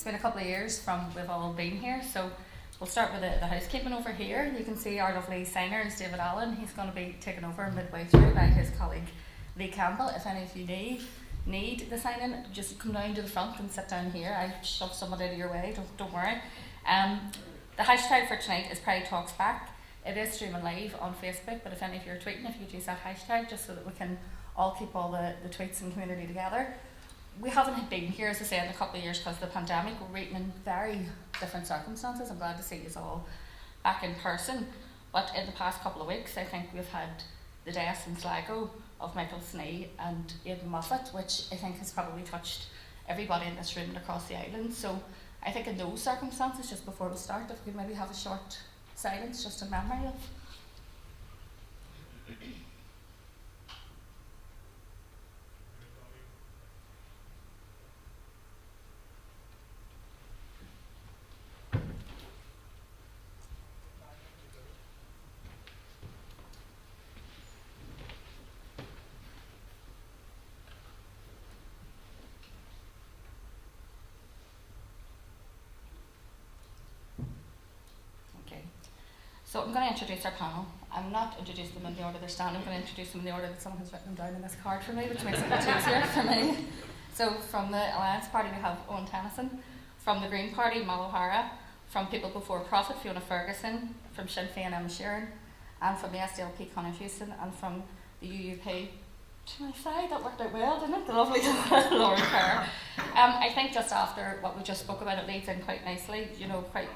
It's been a couple of years from we've all been here, so we'll start with the housekeeping over here. You can see our lovely signer is David Allen. He's going to be taken over midway through by his colleague Lee Campbell. If any of you need the sign-in, just come down to the front and sit down here. I'll shove someone out of your way, don't worry. The hashtag for tonight is Pride Talks Back. It is streaming live on Facebook, but if any of you are tweeting, if you could use that hashtag just so that we can all keep all the tweets and community together. We haven't been here, as I say, in a couple of years because of the pandemic. We're meeting in very different circumstances. I'm glad to see you all back in person. But in the past couple of weeks, I think we've had the deaths in Sligo of Michael Snee and Aidan Moffat, which I think has probably touched everybody in this room and across the island. So I think in those circumstances, just before we start, if we could maybe have a short silence just in memory of. So I'm going to introduce our panel. I'm not introducing them in the order they're standing. I'm going to introduce them in the order that someone has written them down in this card for me, which makes it a bit easier for me. So from the Alliance Party we have Owen Tennyson. From the Green Party, Mal O'Hara. From People Before Profit, Fiona Ferguson. From Sinn Féin, Emma Sheeran. And from the SDLP, Conor Houston. And from the UUP, to my side, that worked out well, didn't it? The lovely Laura Kerr. I think just after what we just spoke about, it leads in quite nicely, quite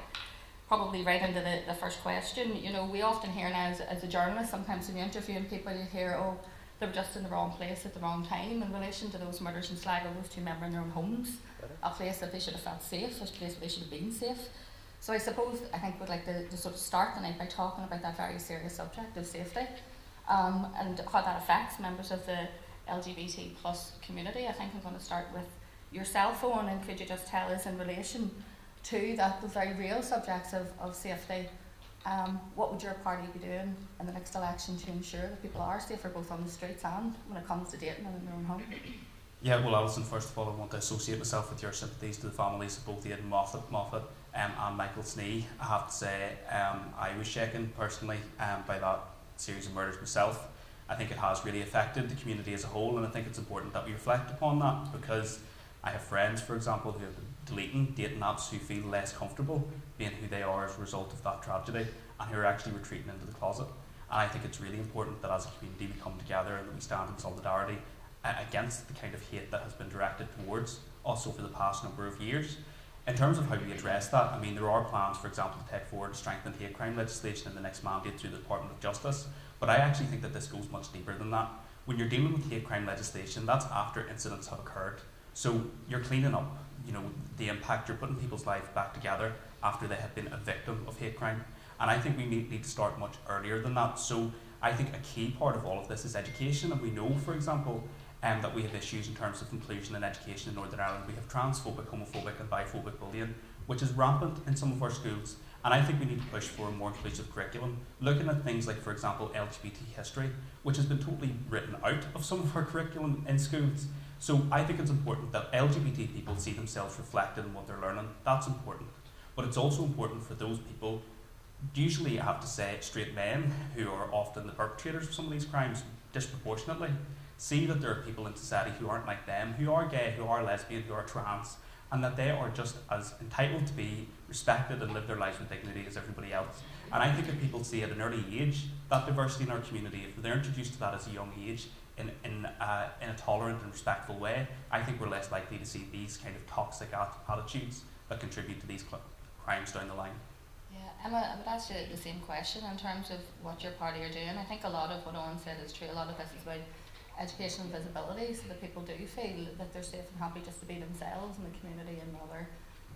probably right into the first question. We often hear now as a journalist, sometimes when you're interviewing people, you hear, oh, they were just in the wrong place at the wrong time in relation to those murders in Sligo, those two men in their own homes, a place that they should have felt safe, a place where they should have been safe. So I think we'd like to sort of start the night by talking about that very serious subject of safety and how that affects members of the LGBT plus community. I think I'm going to start with yourself, Owen, and could you just tell us in relation to the very real subjects of safety, what would your party be doing in the next election to ensure that people are safer both on the streets and when it comes to dating and in their own home? Yeah, well, Alison, first of all, I want to associate myself with your sympathies to the families of both Aidan Moffat and Michael Snee. I have to say, I was shaken personally by that series of murders myself. I think it has really affected the community as a whole, and I think it's important that we reflect upon that, because I have friends, for example, who have been deleting dating apps who feel less comfortable being who they are as a result of that tragedy, and who are actually retreating into the closet. And I think it's really important that as a community we come together and that we stand in solidarity against the kind of hate that has been directed towards us over the past number of years. In terms of how we address that, I mean, there are plans, for example, to take forward strengthened hate crime legislation in the next mandate through the Department of Justice, but I actually think that this goes much deeper than that. When you're dealing with hate crime legislation, that's after incidents have occurred. So you're cleaning up, the impact, you're putting people's lives back together after they have been a victim of hate crime. And I think we need to start much earlier than that. So I think a key part of all of this is education. And we know, for example, that we have issues in terms of inclusion in education in Northern Ireland. We have transphobic, homophobic and biphobic bullying, which is rampant in some of our schools. And I think we need to push for a more inclusive curriculum, looking at things like, for example, LGBT history, which has been totally written out of some of our curriculum in schools. So I think it's important that LGBT people see themselves reflected in what they're learning. That's important. But it's also important for those people, usually I have to say straight men, who are often the perpetrators of some of these crimes disproportionately, see that there are people in society who aren't like them, who are gay, who are lesbian, who are trans, and that they are just as entitled to be respected and live their lives with dignity as everybody else. And I think if people see at an early age that diversity in our community, if they're introduced to that as a young age, in a tolerant and respectful way, I think we're less likely to see these kind of toxic attitudes that contribute to these crimes down the line. Yeah, Emma, I would ask you the same question in terms of what your party are doing. I think a lot of what Owen said is true. A lot of this is about education and visibility, so that people do feel that they're safe and happy just to be themselves in the community, and rather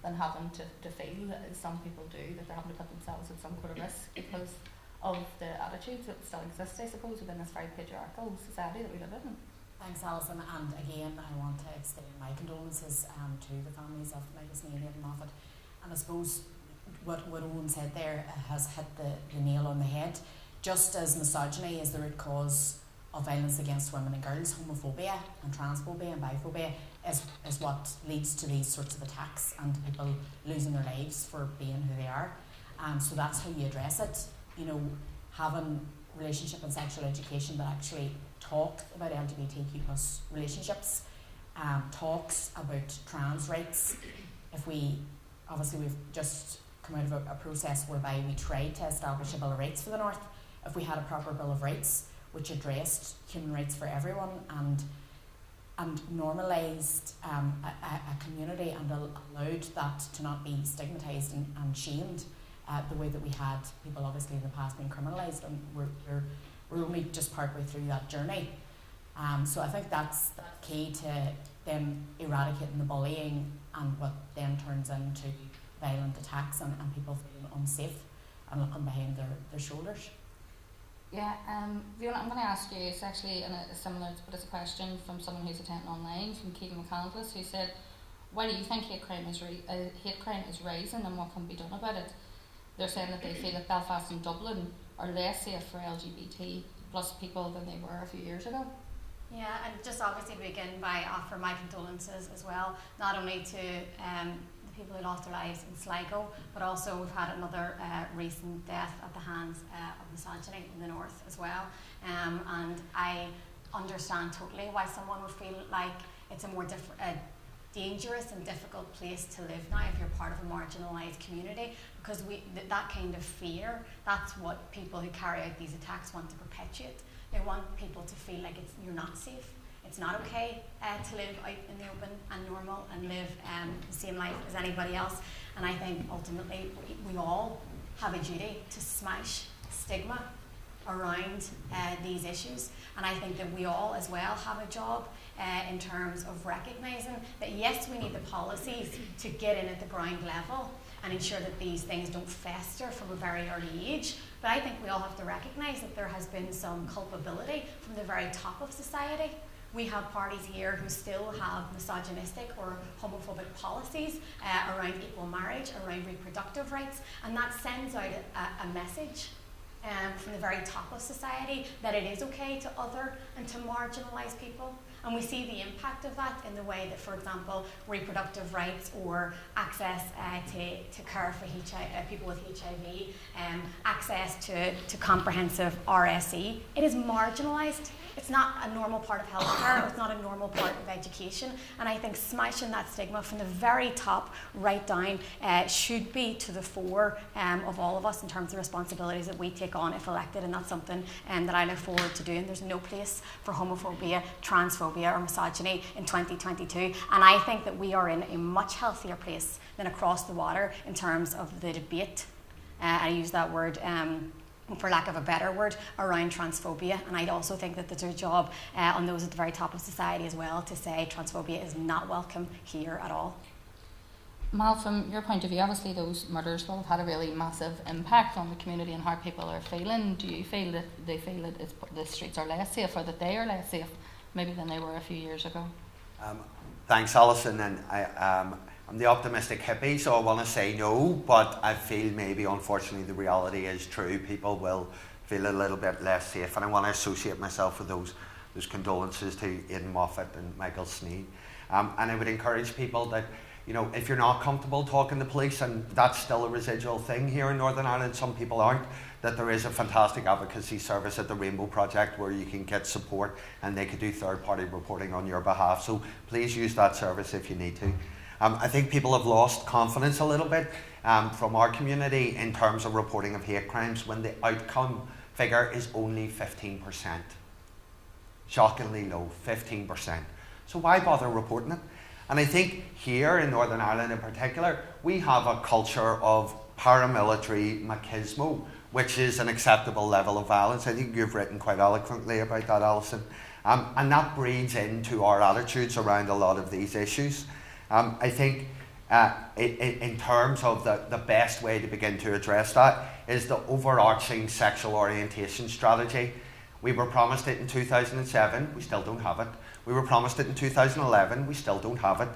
than having to feel, as some people do, that they're having to put themselves at some sort of risk because of the attitudes that still exist, I suppose, within this very patriarchal society that we live in. Thanks, Alison, and again I want to extend my condolences to the families of Michael Snee and Aidan Moffat. And I suppose what Owen said there has hit the nail on the head. Just as misogyny is the root cause of violence against women and girls, homophobia and transphobia and biphobia is what leads to these sorts of attacks and people losing their lives for being who they are. So that's how you address it. You know, having relationship and sexual education that actually talk about LGBTQ plus relationships, talks about trans rights. We've just come out of a process whereby we tried to establish a Bill of Rights for the North. If we had a proper Bill of Rights which addressed human rights for everyone and normalised a community and allowed that to not be stigmatised and shamed, the way that we had people obviously in the past being criminalised, and we're only just partway through that journey. So I think that's key to them eradicating the bullying and what then turns into violent attacks and people feeling unsafe and looking behind their shoulders. Yeah, Fiona, I'm going to ask you, it's actually similar, but it's a question from someone who's attending online, from Keegan McCandless, who said, why do you think hate crime is rising and what can be done about it? They're saying that they feel that Belfast and Dublin are less safe for LGBT plus people than they were a few years ago. Yeah, and just obviously begin by offering my condolences as well, not only to the people who lost their lives in Sligo, but also we've had another recent death at the hands of misogyny in the north as well. And I understand totally why someone would feel like it's a more dangerous and difficult place to live now if you're part of a marginalised community, because that kind of fear, that's what people who carry out these attacks want to perpetuate. They want people to feel like you're not safe. It's not okay to live out in the open and normal and live the same life as anybody else. And I think ultimately we all have a duty to smash stigma around these issues. And I think that we all as well have a job in terms of recognising that yes, we need the policies to get in at the ground level and ensure that these things don't fester from a very early age. But I think we all have to recognise that there has been some culpability from the very top of society. We have parties here who still have misogynistic or homophobic policies around equal marriage, around reproductive rights, and that sends out a message from the very top of society that it is okay to other and to marginalise people. And we see the impact of that in the way that, for example, reproductive rights or access to care for people with HIV, access to comprehensive RSE, it is marginalised. It's not a normal part of healthcare, it's not a normal part of education, and I think smashing that stigma from the very top right down should be to the fore of all of us in terms of responsibilities that we take on if elected, and that's something that I look forward to doing. There's no place for homophobia, transphobia or misogyny in 2022, and I think that we are in a much healthier place than across the water in terms of the debate. I use that word for lack of a better word, around transphobia, and I'd also think that there's a job on those at the very top of society as well to say transphobia is not welcome here at all. Mal, from your point of view, obviously those murders will have had a really massive impact on the community and how people are feeling. Do you feel that they feel that the streets are less safe, or that they are less safe maybe than they were a few years ago? Thanks, Alison, and I'm the optimistic hippie, so I want to say no, but I feel maybe unfortunately the reality is true. People will feel a little bit less safe, and I want to associate myself with those condolences to Aidan Moffat and Michael Sneed. And I would encourage people that, you know, if you're not comfortable talking to police, and that's still a residual thing here in Northern Ireland, some people aren't, that there is a fantastic advocacy service at the Rainbow Project where you can get support and they could do third-party reporting on your behalf. So please use that service if you need to. I think people have lost confidence a little bit from our community in terms of reporting of hate crimes when the outcome figure is only 15%. Shockingly low, 15%. So why bother reporting it? And I think here in Northern Ireland in particular, we have a culture of paramilitary machismo, which is an acceptable level of violence. I think you've written quite eloquently about that, Alison. And that breeds into our attitudes around a lot of these issues. I think in terms of the best way to begin to address that is the overarching sexual orientation strategy. We were promised it in 2007, we still don't have it. We were promised it in 2011, we still don't have it.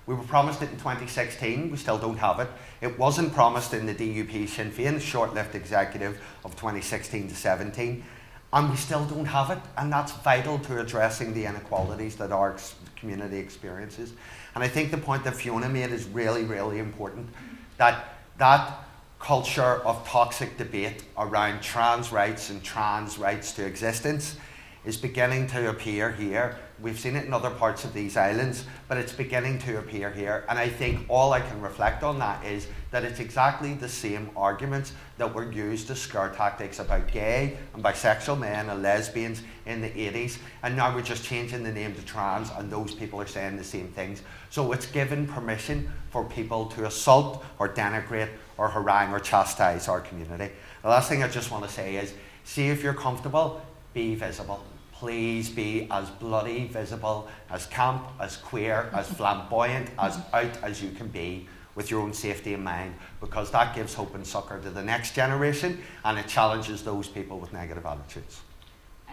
We were promised it in 2016, we still don't have it. It wasn't promised in the DUP Sinn Féin short-lived executive of 2016 to 17. and we still don't have it, and that's vital to addressing the inequalities that our community experiences. And I think the point that Fiona made is really, really important, that culture of toxic debate around trans rights and trans rights to existence is beginning to appear here. We've seen it in other parts of these islands, but it's beginning to appear here. And I think all I can reflect on that is that it's exactly the same arguments that were used as scare tactics about gay and bisexual men and lesbians in the 80s. And now we're just changing the name to trans, and those people are saying the same things. So it's given permission for people to assault or denigrate or harangue or chastise our community. The last thing I just want to say is, see if you're comfortable, be visible. Please be as bloody visible, as camp, as queer, as flamboyant, as out as you can be, with your own safety in mind, because that gives hope and succour to the next generation, and it challenges those people with negative attitudes.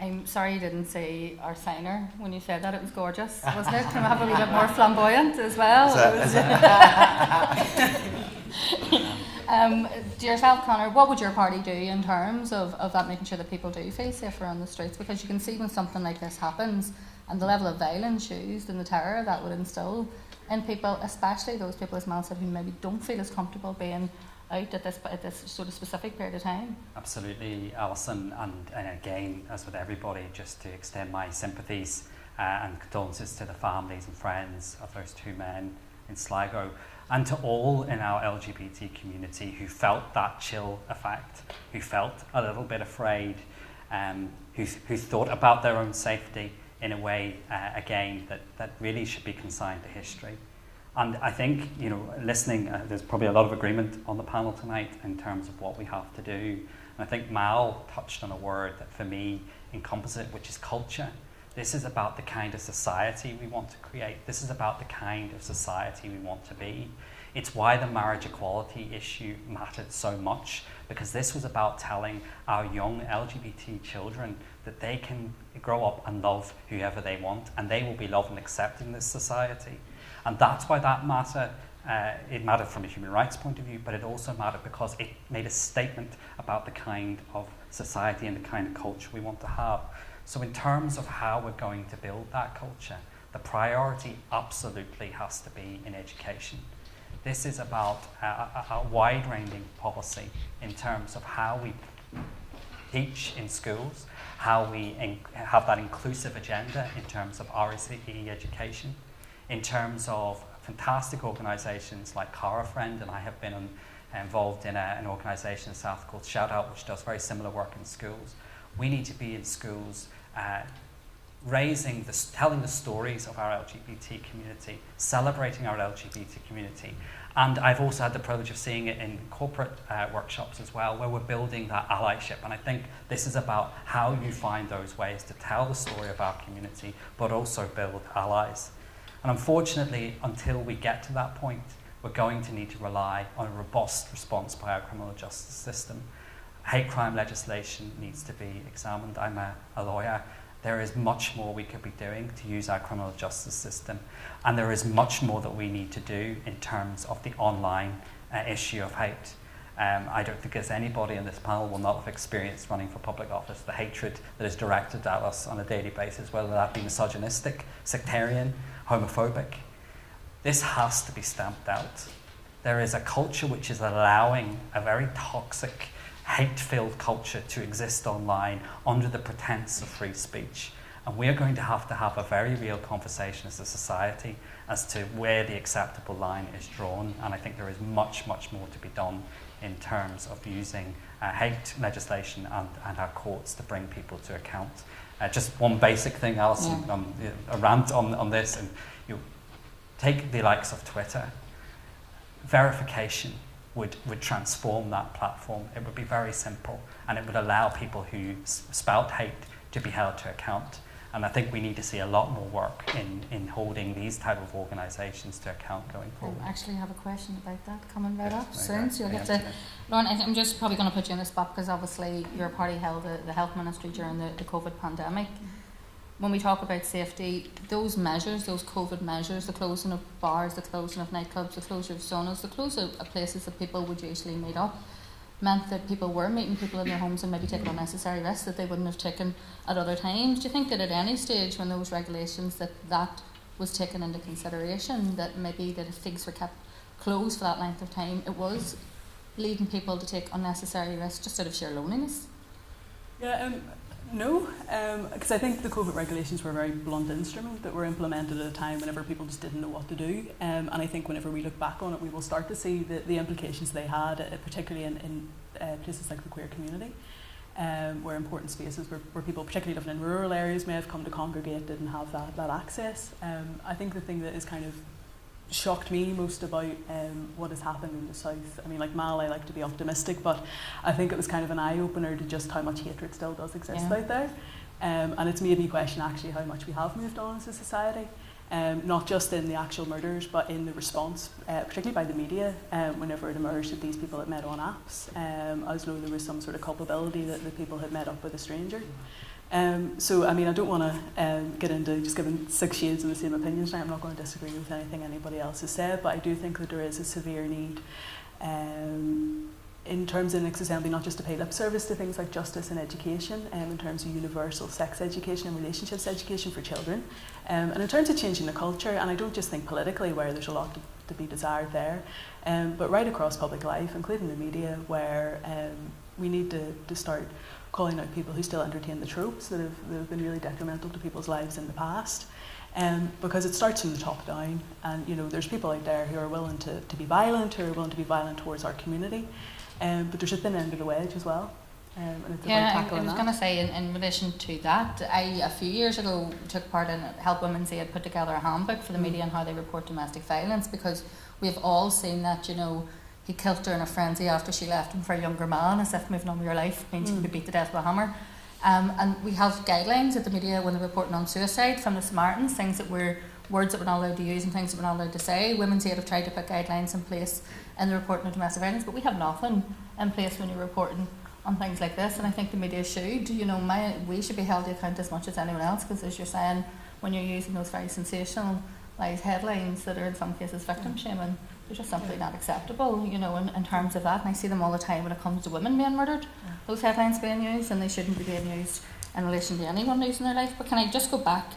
I'm sorry you didn't say our signer when you said that. It was gorgeous, wasn't it? Can we have a wee bit more flamboyant as well? To yourself, Conor, what would your party do in terms of that, making sure that people do feel safer on the streets? Because you can see when something like this happens and the level of violence used and the terror that would instill in people, especially those people, as Mal said, who maybe don't feel as comfortable being out at this sort of specific period of time. Absolutely, Alison, and again, as with everybody, just to extend my sympathies and condolences to the families and friends of those two men in Sligo, and to all in our LGBT community who felt that chill effect, who felt a little bit afraid, who thought about their own safety in a way, again, that really should be consigned to history. And I think, listening, there's probably a lot of agreement on the panel tonight in terms of what we have to do. And I think Mal touched on a word that for me encompasses it, which is culture. This is about the kind of society we want to create. This is about the kind of society we want to be. It's why the marriage equality issue mattered so much, because this was about telling our young LGBT children that they can grow up and love whoever they want, and they will be loved and accepted in this society. And that's why that mattered. It mattered from a human rights point of view, but it also mattered because it made a statement about the kind of society and the kind of culture we want to have. So in terms of how we're going to build that culture, the priority absolutely has to be in education. This is about a wide-ranging policy in terms of how we teach in schools, how we have that inclusive agenda in terms of RCE education, in terms of fantastic organisations like Cara-Friend, and I have been involved in an organisation in South called Shout Out, which does very similar work in schools. We need to be in schools telling the stories of our LGBT community, celebrating our LGBT community. And I've also had the privilege of seeing it in corporate workshops as well, where we're building that allyship. And I think this is about how you find those ways to tell the story of our community, but also build allies. And unfortunately, until we get to that point, we're going to need to rely on a robust response by our criminal justice system. Hate crime legislation needs to be examined. I'm a lawyer. There is much more we could be doing to use our criminal justice system. And there is much more that we need to do in terms of the online issue of hate. I don't think there's anybody in this panel will not have experienced running for public office, the hatred that is directed at us on a daily basis, whether that be misogynistic, sectarian, homophobic. This has to be stamped out. There is a culture which is allowing a very toxic, hate-filled culture to exist online under the pretense of free speech. And we're going to have a very real conversation as a society as to where the acceptable line is drawn. And I think there is much, much more to be done in terms of using hate legislation and our courts to bring people to account. Just one basic thing, Alison, a rant on this, and you take the likes of Twitter. Verification would transform that platform. It would be very simple, and it would allow people who spout hate to be held to account. And I think we need to see a lot more work in holding these type of organisations to account going forward. I actually have a question about that coming right up soon, so you'll get to... Lauren, I'm just probably going to put you on the spot because obviously your party held the health ministry during the COVID pandemic. When we talk about safety, those measures, those COVID measures, the closing of bars, the closing of nightclubs, the closure of saunas, the closure of places that people would usually meet up, meant that people were meeting people in their homes and maybe taking unnecessary risks that they wouldn't have taken at other times. Do you think that at any stage when there was regulations that was taken into consideration, that maybe that if things were kept closed for that length of time, it was leading people to take unnecessary risks just out of sheer loneliness? Yeah, no, because I think the COVID regulations were a very blunt instrument that were implemented at a time whenever people just didn't know what to do. And I think whenever we look back on it, we will start to see the implications they had, particularly in places like the queer community, where important spaces where people, particularly living in rural areas, may have come to congregate, didn't have that access. I think the thing that is kind of shocked me most about what has happened in the south. I mean, like Mal, I like to be optimistic, but I think it was kind of an eye-opener to just how much hatred still does exist out there. And it's made me question actually how much we have moved on as a society. Not just in the actual murders, but in the response, particularly by the media, whenever it emerged that these people had met on apps, as though there was some sort of culpability that the people had met up with a stranger. So, I mean, I don't want to get into just giving 6 shades of the same opinions now. I'm not going to disagree with anything anybody else has said, but I do think that there is a severe need in terms of Nick's Assembly, not just to pay lip service to things like justice and education, in terms of universal sex education and relationships education for children, and in terms of changing the culture, and I don't just think politically, where there's a lot to be desired there, but right across public life, including the media, where we need to start calling out people who still entertain the tropes that have been really detrimental to people's lives in the past. Because it starts from the top down, and you know there's people out there who are willing to be violent, who are willing to be violent towards our community, but there's a thin end of the wedge as well. And it's about tackling I was going to say in relation to that, I a few years ago took part in Help Women's Aid put together a handbook for the media on how they report domestic violence, because we've all seen that, you know, he killed her in a frenzy after she left him for a younger man, as if moving on with your life means you could be beat to death with a hammer. And we have guidelines at the media when they're reporting on suicide from the Samaritans, words that we're not allowed to use and things that we're not allowed to say. Women's Aid have tried to put guidelines in place in the reporting of domestic violence, but we have nothing in place when you're reporting on things like this. And I think the media should, you know, we should be held to account as much as anyone else, because as you're saying, when you're using those very sensationalized headlines that are in some cases victim shaming, they're just simply not acceptable, you know, in terms of that. And I see them all the time when it comes to women being murdered, those headlines being used, and they shouldn't be being used in relation to anyone losing their life. But can I just go back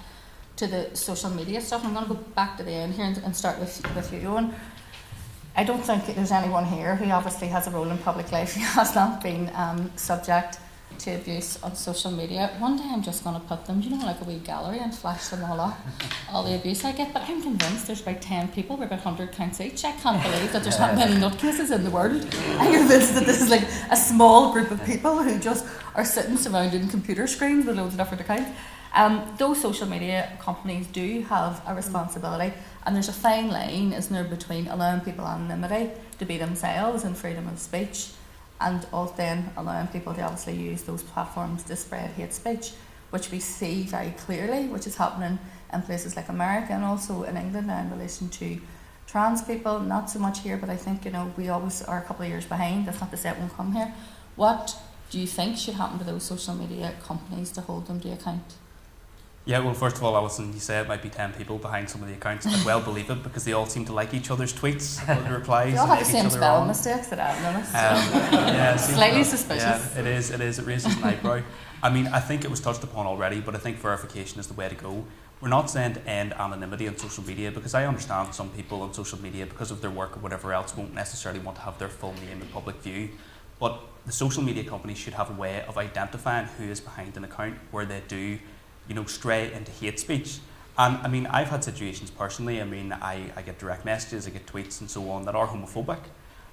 to the social media stuff? I'm going to go back to the end here and start with you, Owen. I don't think there's anyone here who obviously has a role in public life who has not been subject to abuse on social media. One day I'm just going to put them, you know, like a wee gallery, and flash them all up, all the abuse I get. But I'm convinced there's about 10 people, we're about 100 counts each. I can't believe that there's that many nutcases in the world. I'm convinced that this is like a small group of people who just are sitting surrounded computer screens with loads of different accounts. Those social media companies do have a responsibility, and there's a fine line, isn't there, between allowing people anonymity to be themselves and freedom of speech, and also then allowing people to obviously use those platforms to spread hate speech, which we see very clearly, which is happening in places like America and also in England now in relation to trans people. Not so much here, but I think, you know, we always are a couple of years behind. That's not to say it won't come here. What do you think should happen to those social media companies to hold them to account? Yeah, well, first of all, Alison, you say it might be 10 people behind some of the accounts. I well believe it, because they all seem to like each other's tweets, the replies. They all have the same spelling mistakes that I've noticed. Yeah, slightly suspicious. Yeah, it is. It raises an eyebrow. I mean, I think it was touched upon already, but I think verification is the way to go. We're not saying to end anonymity on social media, because I understand some people on social media, because of their work or whatever else, won't necessarily want to have their full name in public view. But the social media companies should have a way of identifying who is behind an account where they do, you know, stray into hate speech. And I mean, I've had situations personally, I mean, I get direct messages, I get tweets and so on that are homophobic,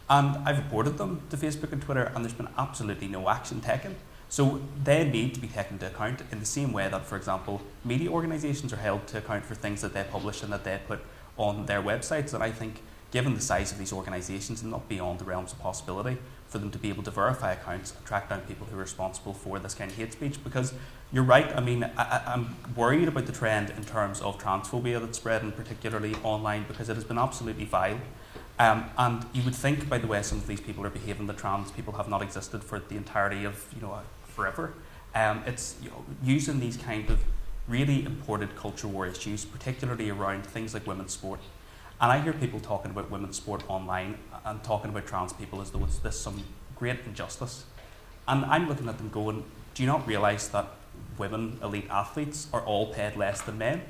and I've reported them to Facebook and Twitter, and there's been absolutely no action taken. So they need to be taken into account in the same way that, for example, media organisations are held to account for things that they publish and that they put on their websites. And I think, given the size of these organisations, and not beyond the realms of possibility for them to be able to verify accounts and track down people who are responsible for this kind of hate speech. Because you're right, I mean, I'm worried about the trend in terms of transphobia that's spreading, particularly online, because it has been absolutely vile. And you would think, by the way some of these people are behaving, that trans people have not existed for the entirety of, you know, forever. It's, you know, using these kind of really imported culture war issues, particularly around things like women's sport. And I hear people talking about women's sport online and talking about trans people as though it's this some great injustice. And I'm looking at them going, do you not realise that women elite athletes are all paid less than men?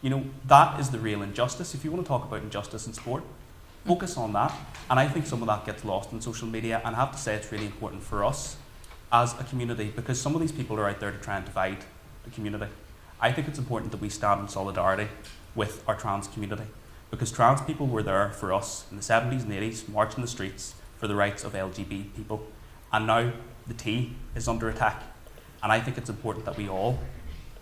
You know, that is the real injustice. If you want to talk about injustice in sport, focus on that. And I think some of that gets lost in social media, and I have to say it's really important for us as a community, because some of these people are out there to try and divide the community. I think it's important that we stand in solidarity with our trans community, because trans people were there for us in the 70s and 80s, marching the streets for the rights of LGBT people, and now the T is under attack. And I think it's important that we all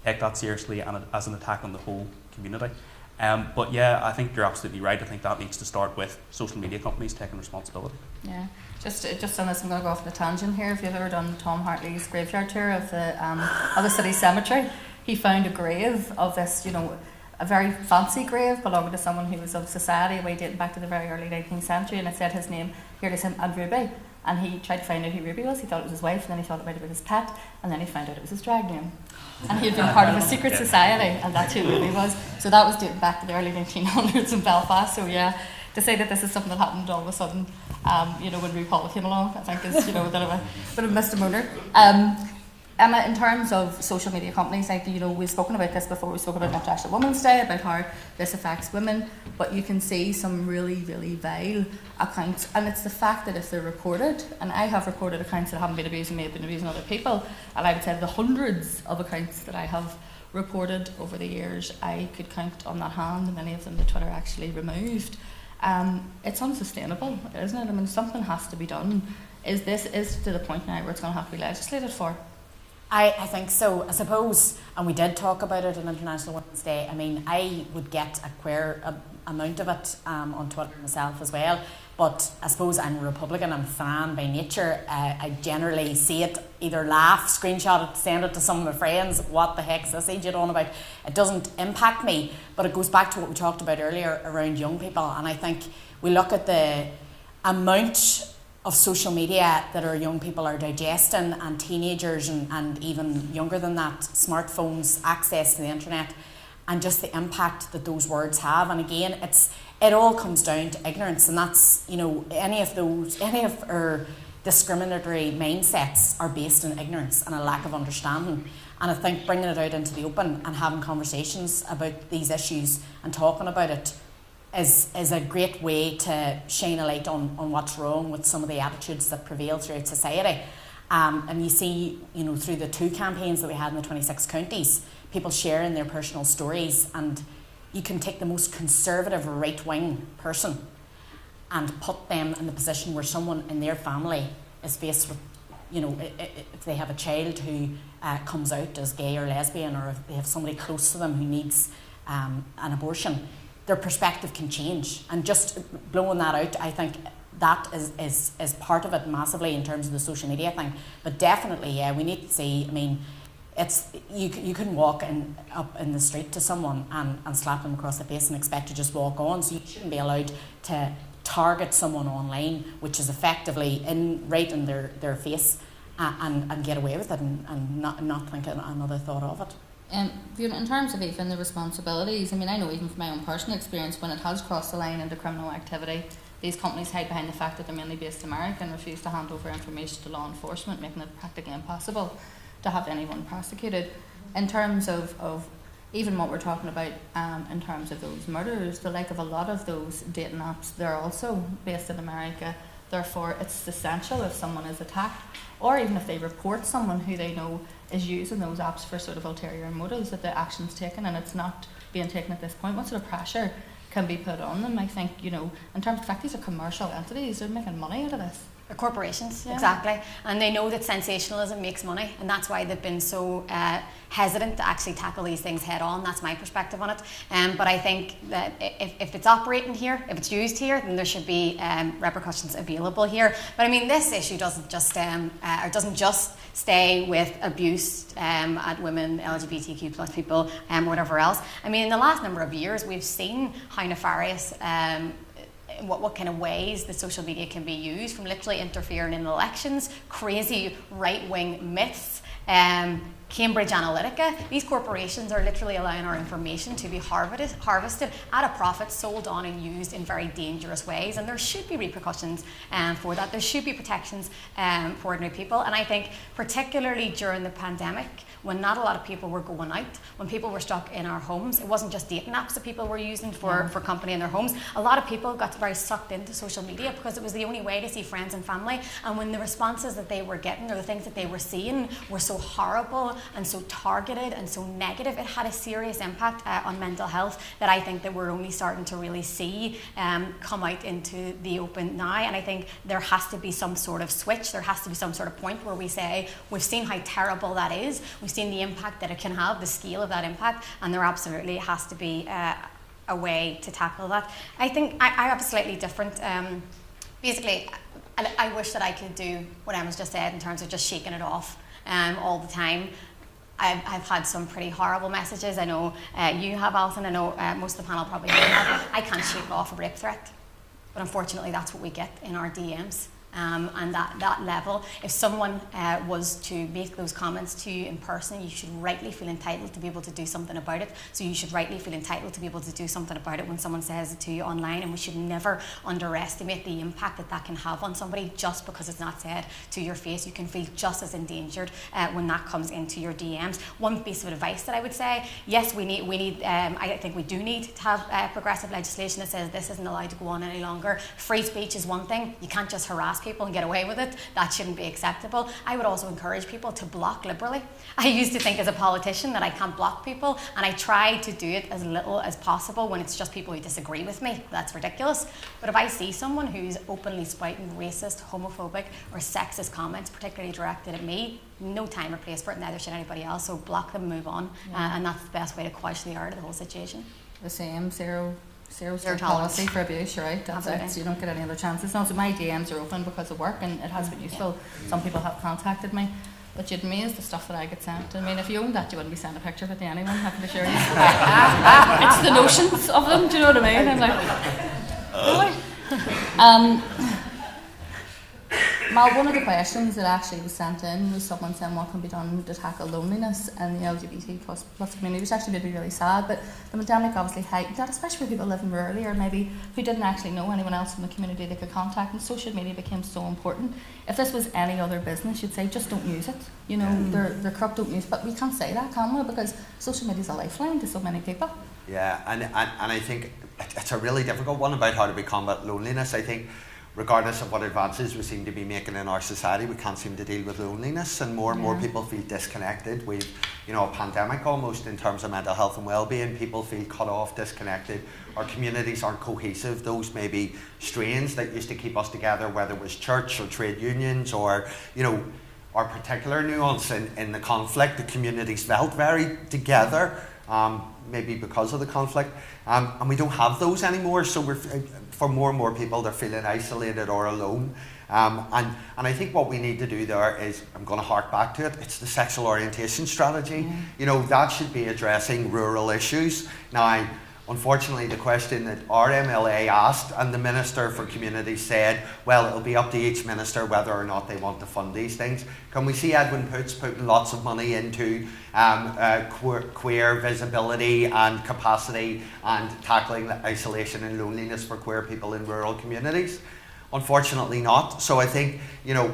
take that seriously and as an attack on the whole community. But yeah, I think you're absolutely right. I think that needs to start with social media companies taking responsibility. Yeah, just on this, I'm going to go off on a tangent here. If you've ever done Tom Hartley's graveyard tour of the city cemetery, he found a grave of this, you know, a very fancy grave belonging to someone who was of society way dating back to the very early 19th century, and it said his name, here it is, and Ruby. And he tried to find out who Ruby was. He thought it was his wife, and then he thought it might have been his pet, and then he found out it was his drag name. And he had been part of a secret society, and that's who Ruby was. So that was dating back to the early 1900s in Belfast. So yeah, to say that this is something that happened all of a sudden, you know, when RuPaul came along, I think is, you know, a bit of a misdemeanor. Emma, in terms of social media companies, like, you know, we've spoken about this before. We spoke about International Women's Day, about how this affects women, but you can see some really, really vile accounts, and it's the fact that if they're reported, and I have reported accounts that haven't been abusing me, have been abusing other people, and I would say the hundreds of accounts that I have reported over the years, I could count on that hand, and many of them the Twitter actually removed. It's unsustainable, isn't it? I mean, something has to be done. Is to the point now where it's going to have to be legislated for? I think so. I suppose, and we did talk about it on International Women's Day. I mean, I would get a queer amount of it on Twitter myself as well. But I suppose I'm a Republican, I'm a fan by nature. I generally see it, either laugh, screenshot it, send it to some of my friends. What the heck's this idiot on about? It doesn't impact me, but it goes back to what we talked about earlier around young people. And I think we look at the amount of social media that our young people are digesting, and teenagers and even younger than that, smartphones, access to the internet, and just the impact that those words have. And again, it all comes down to ignorance, and that's, you know, any of our discriminatory mindsets are based in ignorance and a lack of understanding. And I think bringing it out into the open and having conversations about these issues and talking about it is a great way to shine a light on what's wrong with some of the attitudes that prevail throughout society. And you see, you know, through the 2 campaigns that we had in the 26 counties, people sharing their personal stories, and you can take the most conservative right-wing person and put them in the position where someone in their family is faced with, you know, if they have a child who comes out as gay or lesbian, or if they have somebody close to them who needs an abortion, their perspective can change. And just blowing that out, I think that is part of it massively in terms of the social media thing. But definitely, yeah, we need to see, I mean, it's you can walk up in the street to someone and slap them across the face and expect to just walk on. So you shouldn't be allowed to target someone online, which is effectively right in their face, and get away with it and not think another thought of it. In terms of even the responsibilities, I mean, I know even from my own personal experience, when it has crossed the line into criminal activity, these companies hide behind the fact that they're mainly based in America and refuse to hand over information to law enforcement, making it practically impossible to have anyone prosecuted. In terms of even what we're talking about, in terms of those murders, the like of a lot of those dating apps, they're also based in America. Therefore, it's essential if someone is attacked, or even if they report someone who they know is using those apps for sort of ulterior motives, that the action's taken, and it's not being taken at this point. What sort of pressure can be put on them? I think, you know, in terms of the fact these are commercial entities, they're making money out of this. They're corporations, yeah. Exactly. And they know that sensationalism makes money, and that's why they've been so hesitant to actually tackle these things head on. That's my perspective on it. But I think that if it's operating here, if it's used here, then there should be repercussions available here. But I mean, this issue doesn't just stay with abuse at women, LGBTQ plus people, whatever else. I mean, in the last number of years, we've seen how nefarious what kind of ways that social media can be used, from literally interfering in elections, crazy right-wing myths, Cambridge Analytica. These corporations are literally allowing our information to be harvested at a profit, sold on and used in very dangerous ways, and there should be repercussions for that. There should be protections for ordinary people, and I think particularly during the pandemic, when not a lot of people were going out, when people were stuck in our homes, it wasn't just dating apps that people were using for company in their homes. A lot of people got very sucked into social media because it was the only way to see friends and family, and when the responses that they were getting or the things that they were seeing were so horrible and so targeted and so negative, it had a serious impact on mental health that I think that we're only starting to really see come out into the open now. And I think there has to be some sort of switch, there has to be some sort of point where we say, we've seen how terrible that is, we've seen the impact that it can have, the scale of that impact, and there absolutely has to be a way to tackle that. I think I have a slightly different, basically, I wish that I could do what Emma's just said in terms of just shaking it off all the time. I've had some pretty horrible messages. I know you have, Alison. I know most of the panel probably have. I can't shake off a rape threat, but unfortunately that's what we get in our DMs. And that level, if someone was to make those comments to you in person, you should rightly feel entitled to be able to do something about it. So you should rightly feel entitled to be able to do something about it when someone says it to you online, and we should never underestimate the impact that can have on somebody just because it's not said to your face. You can feel just as endangered when that comes into your DMs. One piece of advice that I would say, yes, we need I think we do need to have progressive legislation that says this isn't allowed to go on any longer. Free speech is one thing. You can't just harass people and get away with it. That shouldn't be acceptable. I would also encourage people to block liberally. I used to think as a politician that I can't block people, and I try to do it as little as possible when it's just people who disagree with me. That's ridiculous. But if I see someone who's openly spouting racist, homophobic or sexist comments, particularly directed at me, no time or place for it, neither should anybody else, so block them, move on. And that's the best way to quash the art of the whole situation. The same, zero policy for abuse, you're right. That's it. So you don't get any other chances. No, so my DMs are open because of work, and it has been useful. Some people have contacted me, but you'd amaze the stuff that I get sent. I mean, if you owned that, you wouldn't be sending a picture of it to anyone, I can assure you. It's the notions of them, do you know what I mean? I'm like, really? Mal, one of the questions that actually was sent in was someone saying what can be done to tackle loneliness in the LGBT plus community, which actually made me really sad. But the pandemic obviously heightened that, especially for people living rurally or maybe who didn't actually know anyone else in the community they could contact, and social media became so important. If this was any other business, you'd say just don't use it. You know, they're corrupt, don't use it. But we can't say that, can we? Because social media is a lifeline to so many people. Yeah, and I think it's a really difficult one about how to combat loneliness. I think regardless of what advances we seem to be making in our society, we can't seem to deal with loneliness, and more people feel disconnected. We've, a pandemic almost in terms of mental health and well-being. People feel cut off, disconnected. Our communities aren't cohesive. Those maybe strains that used to keep us together, whether it was church or trade unions or, our particular nuance in the conflict, the communities felt very together, maybe because of the conflict. And we don't have those anymore, so for more and more people, they're feeling isolated or alone. And I think what we need to do there is, I'm going to hark back to it, it's the sexual orientation strategy. That should be addressing rural issues. Now, unfortunately, the question that our MLA asked and the Minister for Communities said, well, it'll be up to each minister whether or not they want to fund these things. Can we see Edwin Poots putting lots of money into queer visibility and capacity and tackling the isolation and loneliness for queer people in rural communities? Unfortunately not. So I think,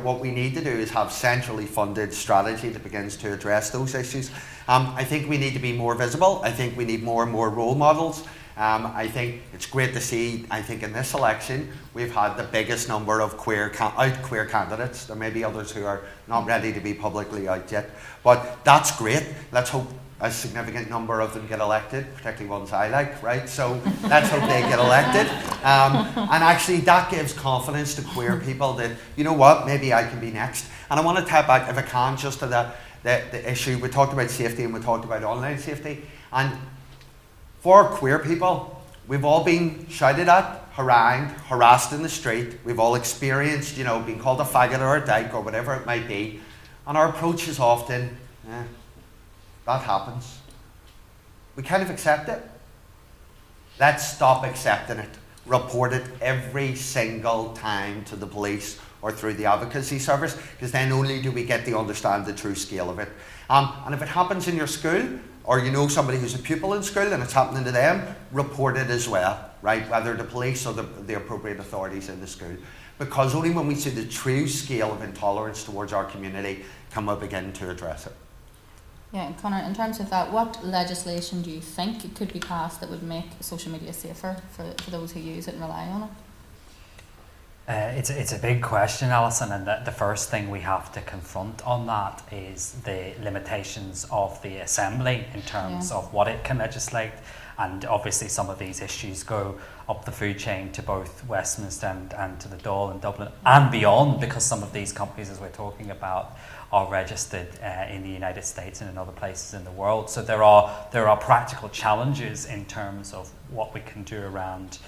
what we need to do is have centrally funded strategy that begins to address those issues. I think we need to be more visible. I think we need more and more role models. I think it's great to see, I think in this election, we've had the biggest number of queer candidates. There may be others who are not ready to be publicly out yet, but that's great. Let's hope a significant number of them get elected, particularly ones I like, right? So let's hope they get elected. And actually that gives confidence to queer people that, maybe I can be next. And I want to tap back, if I can, just to the issue. We talked about safety and we talked about online safety. And for queer people, we've all been shouted at, harangued, harassed in the street. We've all experienced, being called a faggot or a dyke or whatever it might be. And our approach is often, that happens. We kind of accept it. Let's stop accepting it. report it every single time to the police or through the advocacy service, because then only do we get to understand the true scale of it. And if it happens in your school, or you know somebody who's a pupil in school and it's happening to them, report it as well, right? Whether the police or the appropriate authorities in the school. Because only when we see the true scale of intolerance towards our community can we begin to address it. Yeah, and Conor, in terms of that, what legislation do you think could be passed that would make social media safer for those who use it and rely on it? It's a big question, Alison, and the first thing we have to confront on that is the limitations of the Assembly in terms of what it can legislate. And obviously some of these issues go up the food chain to both Westminster and to the Dáil in Dublin and beyond, because some of these companies, as we're talking about, are registered in the United States and in other places in the world. So there are practical challenges in terms of what we can do around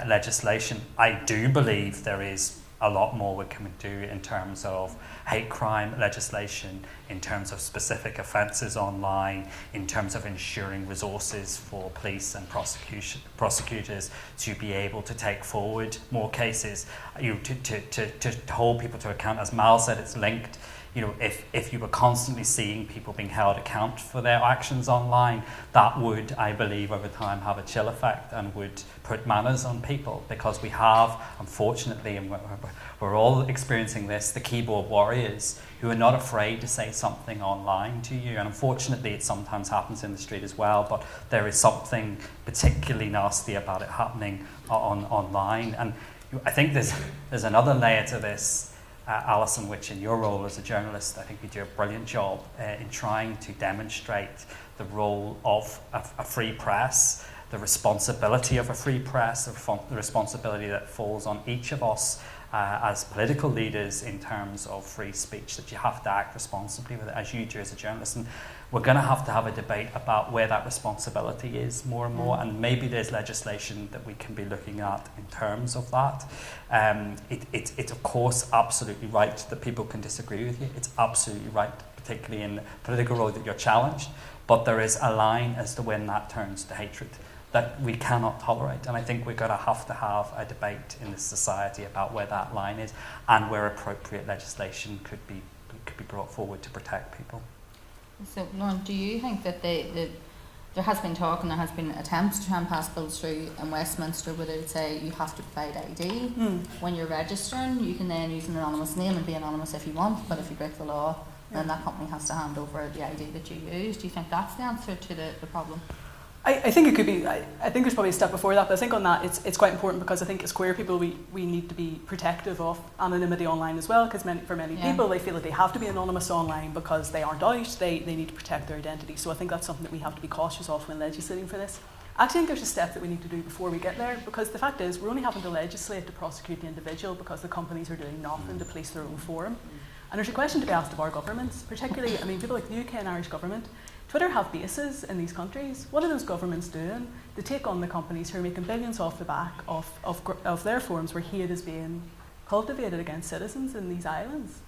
legislation. I do believe there is a lot more we can do in terms of hate crime legislation, in terms of specific offences online, in terms of ensuring resources for police and prosecutors to be able to take forward more cases, to hold people to account. As Mal said, it's linked. If you were constantly seeing people being held account for their actions online, that would, I believe, over time have a chill effect and would put manners on people, because we have, unfortunately, and we're all experiencing this, the keyboard warriors who are not afraid to say something online to you. And unfortunately, it sometimes happens in the street as well, but there is something particularly nasty about it happening online. And I think there's another layer to this, Alison, which in your role as a journalist, I think you do a brilliant job in trying to demonstrate the role of a free press, the responsibility of a free press, the responsibility that falls on each of us as political leaders in terms of free speech, that you have to act responsibly with it, as you do as a journalist. And we're going to have a debate about where that responsibility is more and more, and maybe there's legislation that we can be looking at in terms of that. It's of course absolutely right that people can disagree with you. It's absolutely right, particularly in the political role, that you're challenged, but there is a line as to when that turns to hatred that we cannot tolerate. And I think we're going to have a debate in this society about where that line is and where appropriate legislation could be brought forward to protect people. So, Lauren, do you think that there has been talk and there has been attempts to try and pass bills through in Westminster where they would say you have to provide ID when you're registering? You can then use an anonymous name and be anonymous if you want, but if you break the law, then that company has to hand over the ID that you use. Do you think that's the answer to the problem? I think it could be. I think there's probably a step before that, but I think on that it's quite important, because I think as queer people we need to be protective of anonymity online as well, because for many people they feel that they have to be anonymous online because they aren't out, they need to protect their identity. So I think that's something that we have to be cautious of when legislating for this. I actually think there's a step that we need to do before we get there, because the fact is we're only having to legislate to prosecute the individual because the companies are doing nothing to police their own forum. And there's a question to be asked of our governments, particularly, people like the UK and Irish government. Twitter have bases in these countries. What are those governments doing to take on the companies who are making billions off the back of their forums where hate is being cultivated against citizens in these islands?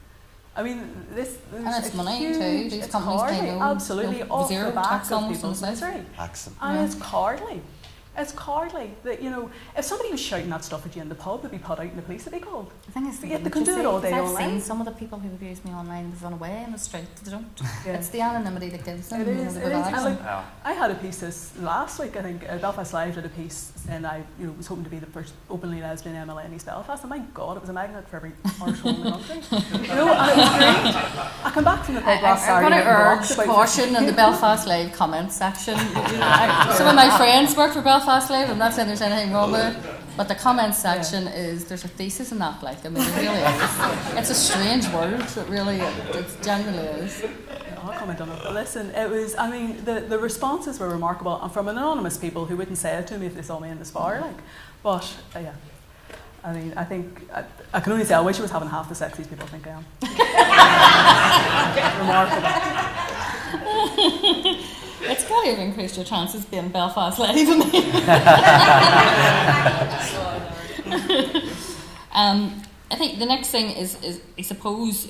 This and it's money too. These companies pay absolutely off the back of people's misery. And it's cowardly. It's cowardly that, if somebody was shouting that stuff at you in the pub, they'd be put out and the police would be called. The thing is, they can do it all day online. I've seen some of the people who abuse me online, they run away in the street. They don't. It's the anonymity that gives them. It is. I had a piece this last week, I think, Belfast Live did a piece, and I was hoping to be the first openly lesbian MLA in East Belfast, and my God, it was a magnet for every arsehole in the country. And it was great. I come back from the pub last Saturday. I'm going to urge caution in the Belfast Live comments section. Some of my friends work for Belfast Live. I'm not saying there's anything wrong with it, but the comments section is, there's a thesis in that, it really is. It's a strange world, it really, it genuinely is. I'll comment on it, but listen, it was, the responses were remarkable, and from anonymous people who wouldn't say it to me if they saw me in the spar, but I think, I can only say I wish I was having half the sex these people think I am. Remarkable. It's got to have increased your chances being Belfast Live. I think the next thing is I suppose,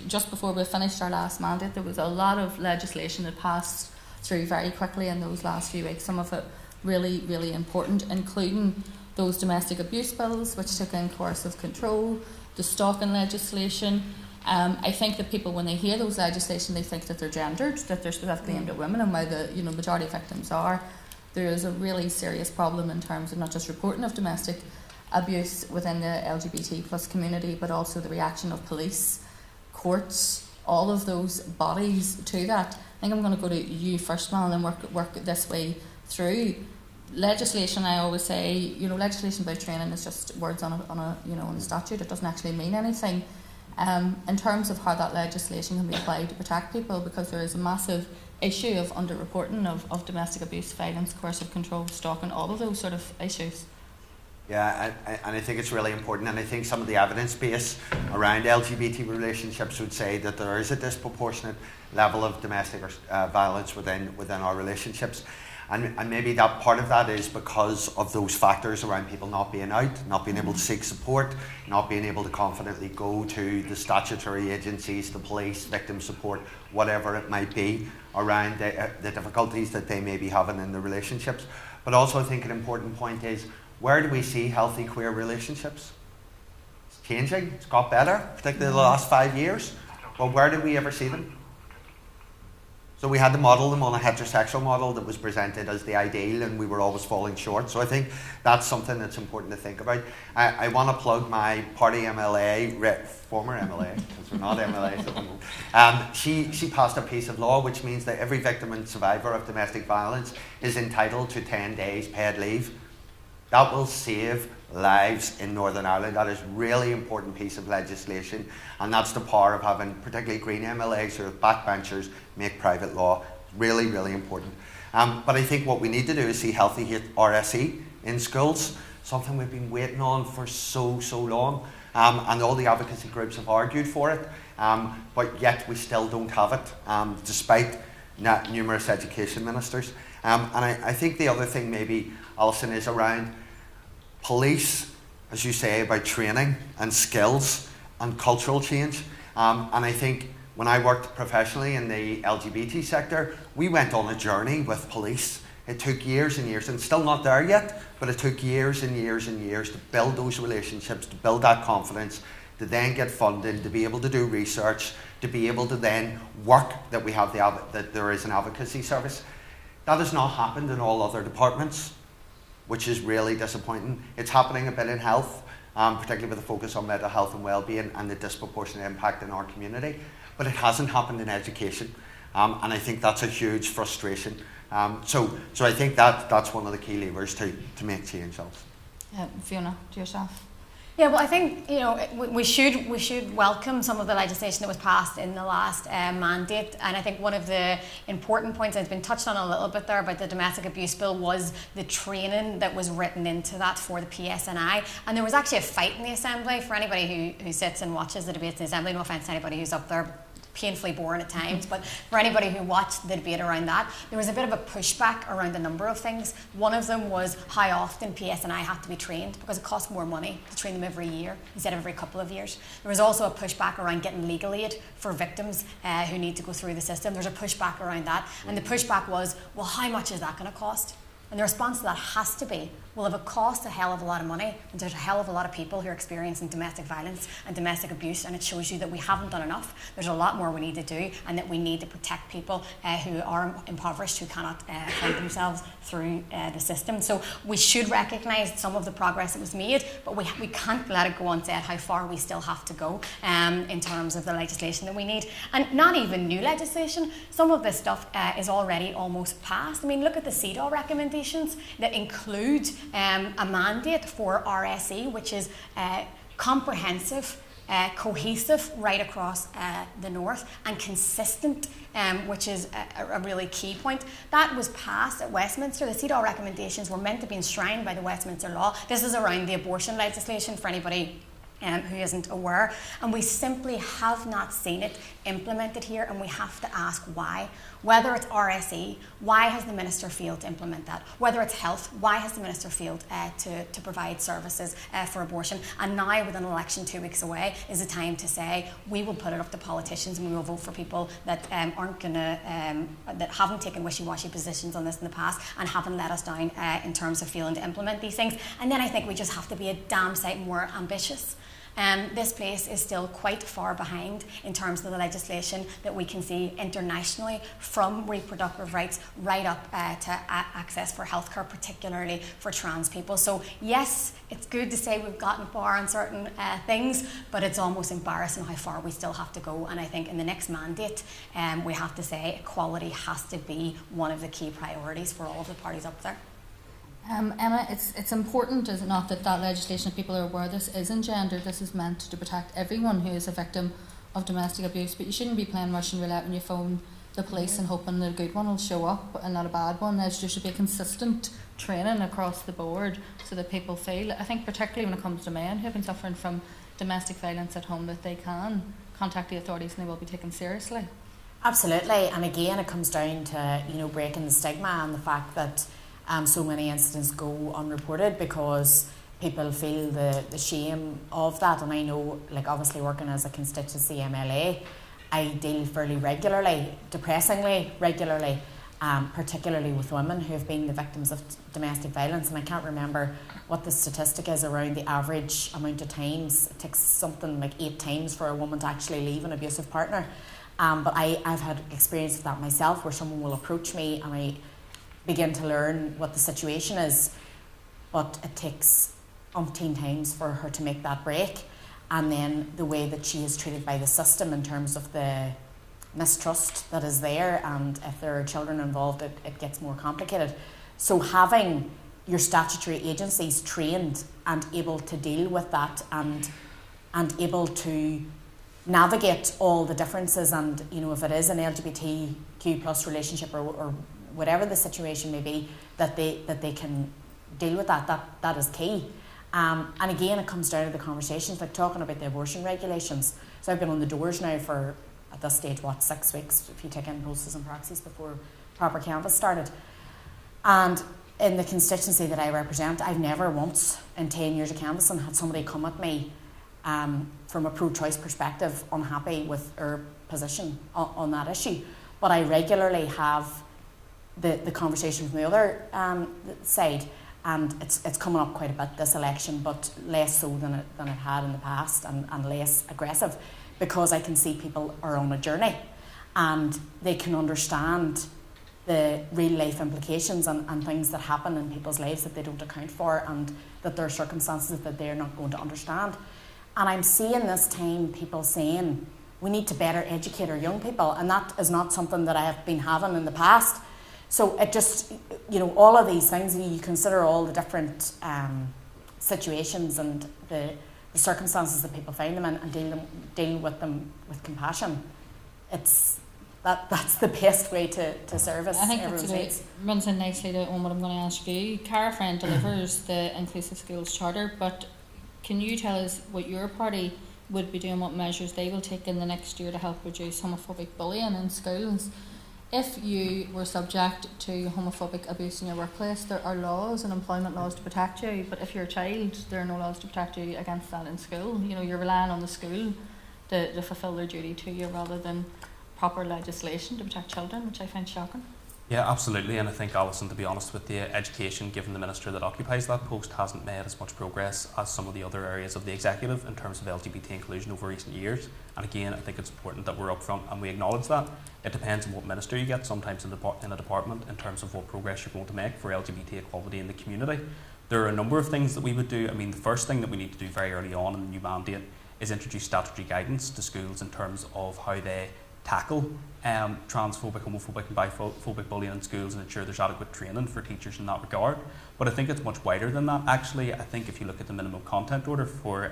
just before we finished our last mandate, there was a lot of legislation that passed through very quickly in those last few weeks. Some of it really, really important, including those domestic abuse bills which took in coercive control, the stalking legislation. I think that people, when they hear those legislation, they think that they're gendered, that they're specifically aimed at women, and while the majority of victims are, there is a really serious problem in terms of not just reporting of domestic abuse within the LGBT plus community, but also the reaction of police, courts, all of those bodies to that. I think I'm going to go to you first, Mal, and then work this way through. Legislation, I always say, legislation by training is just words on a statute. It doesn't actually mean anything. In terms of how that legislation can be applied to protect people, because there is a massive issue of underreporting of domestic abuse, violence, coercive control, stalking, all of those sort of issues. Yeah, and I think it's really important, and I think some of the evidence base around LGBT relationships would say that there is a disproportionate level of domestic violence within our relationships. And maybe that part of that is because of those factors around people not being out, not being able to seek support, not being able to confidently go to the statutory agencies, the police, victim support, whatever it might be, around the difficulties that they may be having in the relationships. But also I think an important point is, where do we see healthy queer relationships? It's changing, it's got better, particularly the last 5 years. But where did we ever see them? So we had to model them on a heterosexual model that was presented as the ideal, and we were always falling short. So I think that's something that's important to think about. I want to plug my party MLA, former MLA, because we're not MLAs at the moment. She passed a piece of law which means that every victim and survivor of domestic violence is entitled to 10 days paid leave. That will save lives in Northern Ireland. That is a really important piece of legislation, and that's the power of having particularly Green MLAs who are backbenchers make private law. Really, really important. But I think what we need to do is see healthy RSE in schools, something we've been waiting on for so long, and all the advocacy groups have argued for it, but yet we still don't have it, despite numerous education ministers. And I think the other thing maybe, Alison, is around police, as you say, about training and skills and cultural change. And I think when I worked professionally in the LGBT sector, we went on a journey with police. It took years and years, and still not there yet, but it took years and years and years to build those relationships, to build that confidence, to then get funding, to be able to do research, to be able to then work that we have that there is an advocacy service. That has not happened in all other departments, which is really disappointing. It's happening a bit in health, particularly with a focus on mental health and well-being and the disproportionate impact in our community, but it hasn't happened in education, and I think that's a huge frustration. So I think that's one of the key levers to make change. Fiona, to yourself. Yeah, well, I think we should welcome some of the legislation that was passed in the last mandate, and I think one of the important points that's been touched on a little bit there about the domestic abuse bill was the training that was written into that for the PSNI, and there was actually a fight in the Assembly. For anybody who sits and watches the debates in the Assembly, no offence to anybody who's up there, painfully boring at times, but for anybody who watched the debate around that, there was a bit of a pushback around a number of things. One of them was how often PSNI had to be trained, because it cost more money to train them every year instead of every couple of years. There was also a pushback around getting legal aid for victims who need to go through the system. There's a pushback around that, and the pushback was, well, how much is that going to cost? And the response to that has to be, well, if it costs a hell of a lot of money, and there's a hell of a lot of people who are experiencing domestic violence and domestic abuse, and it shows you that we haven't done enough, there's a lot more we need to do, and that we need to protect people who are impoverished, who cannot fund themselves through the system. So we should recognise some of the progress that was made, but we can't let it go unsaid how far we still have to go in terms of the legislation that we need. And not even new legislation, some of this stuff is already almost passed. I mean, look at the CEDAW recommendations that include a mandate for RSE, which is comprehensive, cohesive right across the north, and consistent, which is a really key point. That was passed at Westminster. The CEDAW recommendations were meant to be enshrined by the Westminster law. This is around the abortion legislation, for anybody who isn't aware. And we simply have not seen it implemented here, and we have to ask why. Whether it's RSE, why has the Minister failed to implement that? Whether it's health, why has the Minister failed to provide services for abortion? And now, with an election 2 weeks away, is the time to say we will put it up to politicians and we will vote for people that aren't gonna, that haven't taken wishy-washy positions on this in the past and haven't let us down in terms of failing to implement these things. And then I think we just have to be a damn sight more ambitious. This place is still quite far behind in terms of the legislation that we can see internationally, from reproductive rights right up to access for healthcare, particularly for trans people. So yes, it's good to say we've gotten far on certain things, but it's almost embarrassing how far we still have to go. And I think in the next mandate, we have to say equality has to be one of the key priorities for all of the parties up there. Emma, it's important, is it not, that legislation, if people are aware this isn't gendered. This is meant to protect everyone who is a victim of domestic abuse, but you shouldn't be playing Russian roulette when you phone the police and hoping that a good one will show up and not a bad one. There should be consistent training across the board so that people feel, I think particularly when it comes to men who have been suffering from domestic violence at home, that they can contact the authorities and they will be taken seriously. Absolutely, and again it comes down to, you know, breaking the stigma and the fact that so many incidents go unreported because people feel the shame of that. And I know, like, obviously working as a constituency MLA, I deal fairly regularly, depressingly regularly, particularly with women who have been the victims of domestic violence. And I can't remember what the statistic is around the average amount of times. It takes something like 8 times for a woman to actually leave an abusive partner. But I've had experience of that myself, where someone will approach me and I begin to learn what the situation is, but it takes umpteen times for her to make that break. And then the way that she is treated by the system in terms of the mistrust that is there, and if there are children involved, it gets more complicated. So having your statutory agencies trained and able to deal with that and able to navigate all the differences, and, you know, if it is an LGBTQ plus relationship or whatever the situation may be, that they can deal with that is key. And again, it comes down to the conversations, like talking about the abortion regulations. So I've been on the doors now for, at this stage, 6 weeks, if you take in posters and proxies, before proper canvass started. And in the constituency that I represent, I've never once in 10 years of canvassing had somebody come at me from a pro-choice perspective unhappy with our position on that issue. But I regularly have the conversation from the other side, and it's coming up quite a bit this election, but less so than it had in the past, and less aggressive, because I can see people are on a journey and they can understand the real life implications and things that happen in people's lives that they don't account for, and that there are circumstances that they're not going to understand. And I'm seeing this time people saying we need to better educate our young people, and that is not something that I have been having in the past. So it just, you know, all of these things, you consider all the different situations and the circumstances that people find them in, and deal with them with compassion. That's the best way to service everyone's needs. Runs in nicely on what I'm going to ask you. Cara-Friend delivers the Inclusive Schools Charter, but can you tell us what your party would be doing, what measures they will take in the next year to help reduce homophobic bullying in schools? If you were subject to homophobic abuse in your workplace, there are laws and employment laws to protect you, but if you're a child, there are no laws to protect you against that in school. You know, you're relying on the school to fulfil their duty to you, rather than proper legislation to protect children, which I find shocking. Yeah, absolutely, and I think, Alison, to be honest with you, education, given the minister that occupies that post, hasn't made as much progress as some of the other areas of the executive in terms of LGBT inclusion over recent years. And again, I think it's important that we're upfront and we acknowledge that. It depends on what minister you get, sometimes in a department, in terms of what progress you're going to make for LGBT equality in the community. There are a number of things that we would do. I mean, the first thing that we need to do very early on in the new mandate is introduce statutory guidance to schools in terms of how they tackle transphobic, homophobic and biphobic bullying in schools, and ensure there's adequate training for teachers in that regard. But I think it's much wider than that. Actually, I think if you look at the minimum content order for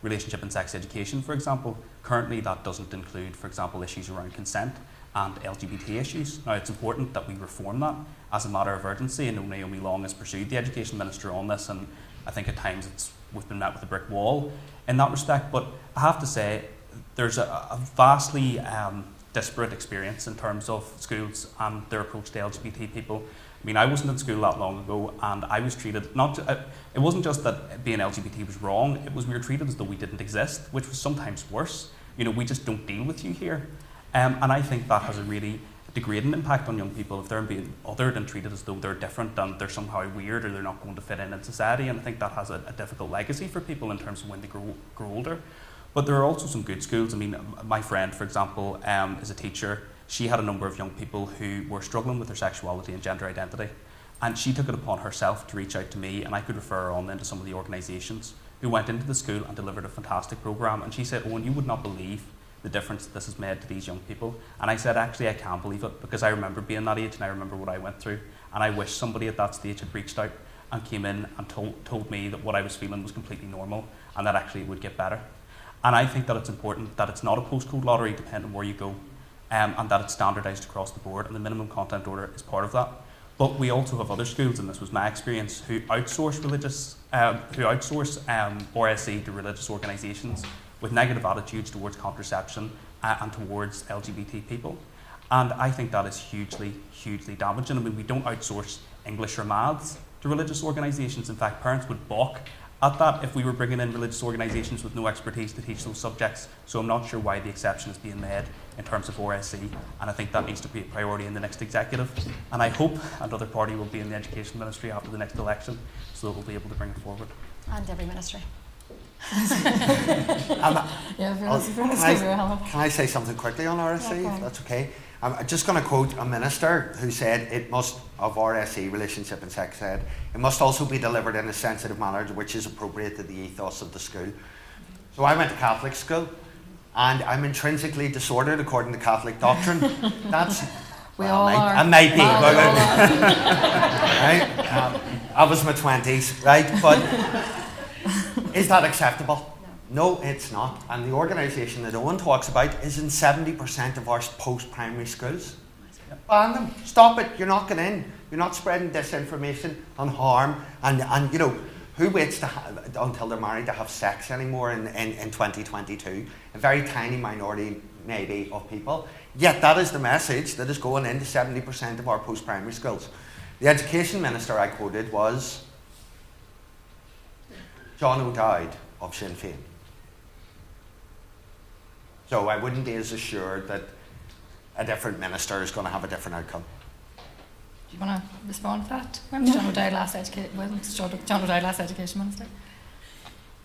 relationship and sex education, for example, currently that doesn't include, for example, issues around consent and LGBT issues. Now, it's important that we reform that as a matter of urgency, and Naomi Long has pursued the Education Minister on this, and I think at times we've been met with a brick wall. in that respect. But I have to say, there's a vastly disparate experience in terms of schools and their approach to LGBT people. I mean, I wasn't in school that long ago, and I was treated it wasn't just that being LGBT was wrong. It was we were treated as though we didn't exist, which was sometimes worse. You know, we just don't deal with you here, and I think that has a really degrading impact on young people if they're being othered and treated as though they're different and they're somehow weird or they're not going to fit in society. And I think that has a difficult legacy for people in terms of when they grow older. But there are also some good schools. I mean, my friend, for example, is a teacher. She had a number of young people who were struggling with their sexuality and gender identity, and she took it upon herself to reach out to me, and I could refer her on then to some of the organisations who went into the school and delivered a fantastic programme. And she said, "Owen, you would not believe the difference this has made to these young people." And I said, actually, I can't believe it, because I remember being that age and I remember what I went through, and I wish somebody at that stage had reached out and came in and told me that what I was feeling was completely normal and that actually it would get better. And I think that it's important that it's not a postcode lottery depending on where you go, and that it's standardised across the board, and the minimum content order is part of that. But we also have other schools, and this was my experience, who outsource RSE to religious organisations with negative attitudes towards contraception and towards LGBT people. And I think that is hugely, hugely damaging. I mean, we don't outsource English or maths to religious organisations. In fact, parents would balk at that if we were bringing in religious organisations with no expertise to teach those subjects. So I'm not sure why the exception is being made in terms of RSE, and I think that needs to be a priority in the next executive. And I hope another party will be in the Education Ministry after the next election, so that we'll be able to bring it forward. And every ministry. Can I say something quickly on RSE, if that's okay? I'm just going to quote a minister who said it must, of RSE, relationship and sex ed, it must also be delivered in a sensitive manner which is appropriate to the ethos of the school. So I went to Catholic school, and I'm intrinsically disordered according to Catholic doctrine. That's we all are. I might be. Right? I was in my 20s, right? But is that acceptable? No, it's not. And the organisation that Owen talks about is in 70% of our post-primary schools. Ban them. Stop it. You're not getting in. You're not spreading disinformation and harm. And you know, who waits until they're married to have sex anymore in 2022? A very tiny minority, maybe, of people. Yet that is the message that is going into 70% of our post-primary schools. The education minister I quoted was John O'Dowd of Sinn Féin. So I wouldn't be as assured that a different minister is going to have a different outcome. Do you want to respond to that? When was John O'Dowd last education minister?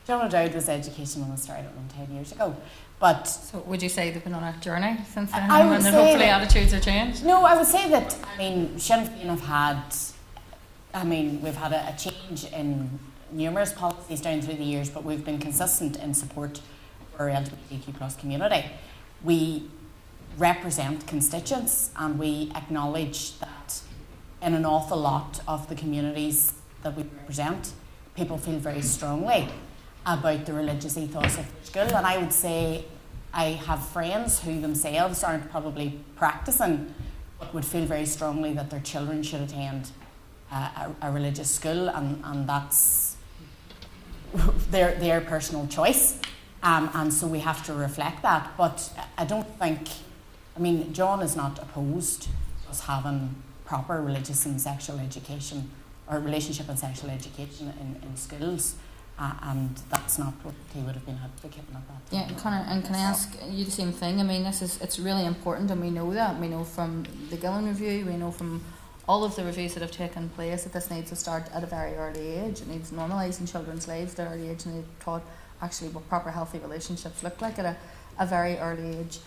John O'Dowd was education minister, I don't know, 10 years ago. But so would you say they've been on a journey since then, I would and say hopefully attitudes are changed? No, I would say that, I mean, Sinn Féin have had, we've had a change in numerous policies down through the years, but we've been consistent in support for our LGBTQ+ community. We represent constituents, and we acknowledge that in an awful lot of the communities that we represent, people feel very strongly about the religious ethos of the school. And I would say I have friends who themselves aren't probably practicing, but would feel very strongly that their children should attend a religious school, and that's their personal choice. And so we have to reflect that. But I don't think, John is not opposed to us having proper religious and sexual education, or relationship and sexual education in schools. And that's not what he would have been advocating at that time. Yeah, Conor, and can I ask you the same thing? It's really important, and we know that. We know from the Gillen review, we know from all of the reviews that have taken place that this needs to start at a very early age. It needs normalised in children's lives at an early age, and they're taught actually what proper healthy relationships look like at a very early age.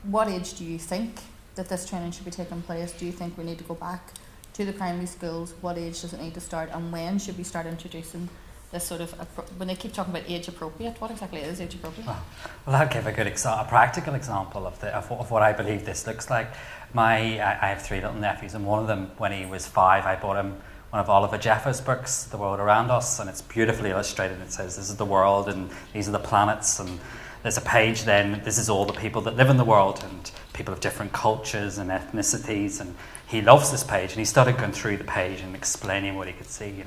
What age do you think that this training should be taking place? Do you think we need to go back to the primary schools? What age does it need to start, and when should we start introducing this sort of, when they keep talking about age appropriate, what exactly is age appropriate? Well, I'll give a practical example of what I believe this looks like. I have 3 little nephews, and one of them, when he was 5, I bought him one of Oliver Jeffers' books, The World Around Us, and it's beautifully illustrated. It says this is the world and these are the planets, and there's a page then, this is all the people that live in the world, and people of different cultures and ethnicities, and he loves this page, and he started going through the page and explaining what he could see,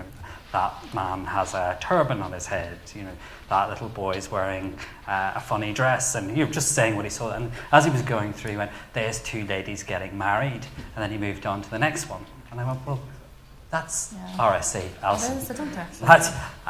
that man has a turban on his head, that little boy's wearing a funny dress, and just saying what he saw. And as he was going through, he went, there's two ladies getting married, and then he moved on to the next one. And I went, well, that's RSC, Alison.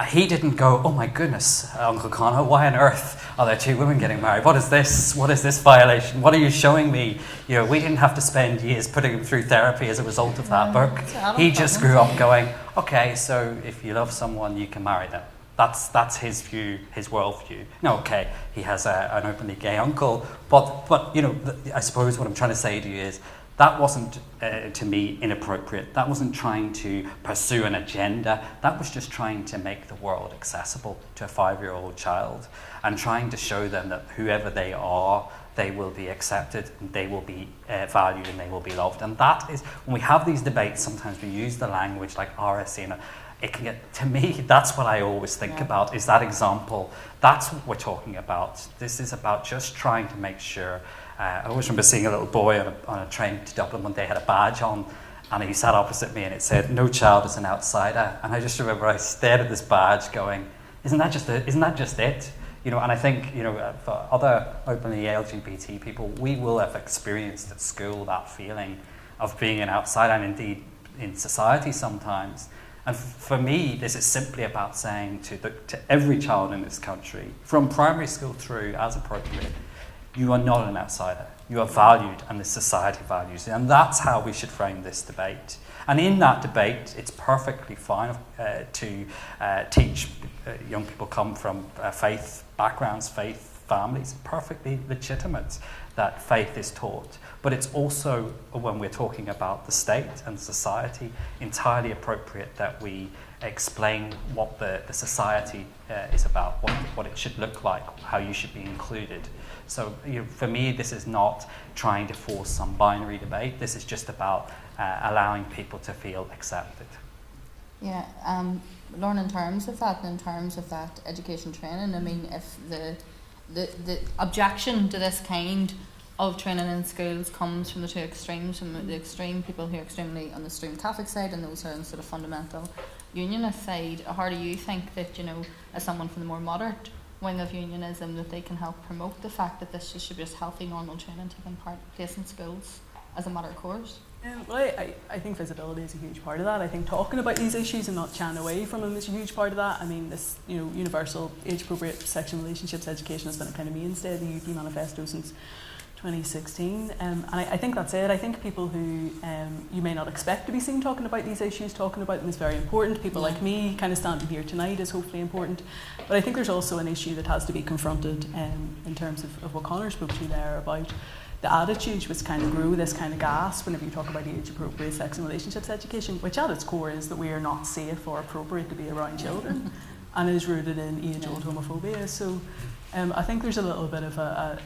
He didn't go, oh my goodness, Uncle Connor, why on earth are there two women getting married? What is this? What is this violation? What are you showing me? We didn't have to spend years putting him through therapy as a result of that book. He just grew up going, okay, so if you love someone, you can marry them. That's his view, his worldview. No, okay, he has an openly gay uncle, but I suppose what I'm trying to say to you is, that wasn't, to me, inappropriate. That wasn't trying to pursue an agenda. That was just trying to make the world accessible to a 5-year-old child and trying to show them that whoever they are, they will be accepted, and they will be valued, and they will be loved. And that is, when we have these debates, sometimes we use the language like RSC, and it can get, to me, that's what I always think about, is that example. That's what we're talking about. This is about just trying to make sure. I always remember seeing a little boy on a train to Dublin one day, had a badge on, and he sat opposite me and it said, no child is an outsider. And I just remember I stared at this badge going, isn't that just it? And I think, for other openly LGBT people, we will have experienced at school that feeling of being an outsider, and indeed in society sometimes. And for me, this is simply about saying to every child in this country, from primary school through, as appropriate, you are not an outsider. You are valued, and the society values you. And that's how we should frame this debate. And in that debate, it's perfectly fine to teach young people come from faith backgrounds, faith families. Perfectly legitimate that faith is taught. But it's also, when we're talking about the state and society, entirely appropriate that we explain what the society is about, what it should look like, how you should be included. So for me, this is not trying to force some binary debate. This is just about allowing people to feel accepted. Yeah, Lauren, in terms of that education training, I mean, if the objection to this kind of training in schools comes from the two extremes, from the extreme people who are extremely on the extreme Catholic side and those who are on the sort of fundamental unionist side, how do you think that, as someone from the more moderate wing of unionism, that they can help promote the fact that this should be just healthy, normal training taking place in schools as a matter of course? Well, I think visibility is a huge part of that. I think talking about these issues and not shying away from them is a huge part of that. I mean, this universal age-appropriate sexual relationships education has been a kind of mainstay of the UP manifesto since 2016, and I think that's it. I think people who you may not expect to be seen talking about these issues, talking about them is very important. People like me kind of standing here tonight is hopefully important, but I think there's also an issue that has to be confronted in terms of what Conor spoke to there about the attitudes which kind of grew this kind of gasp whenever you talk about age-appropriate sex and relationships education, which at its core is that we are not safe or appropriate to be around children, and is rooted in age-old homophobia. So I think there's a little bit of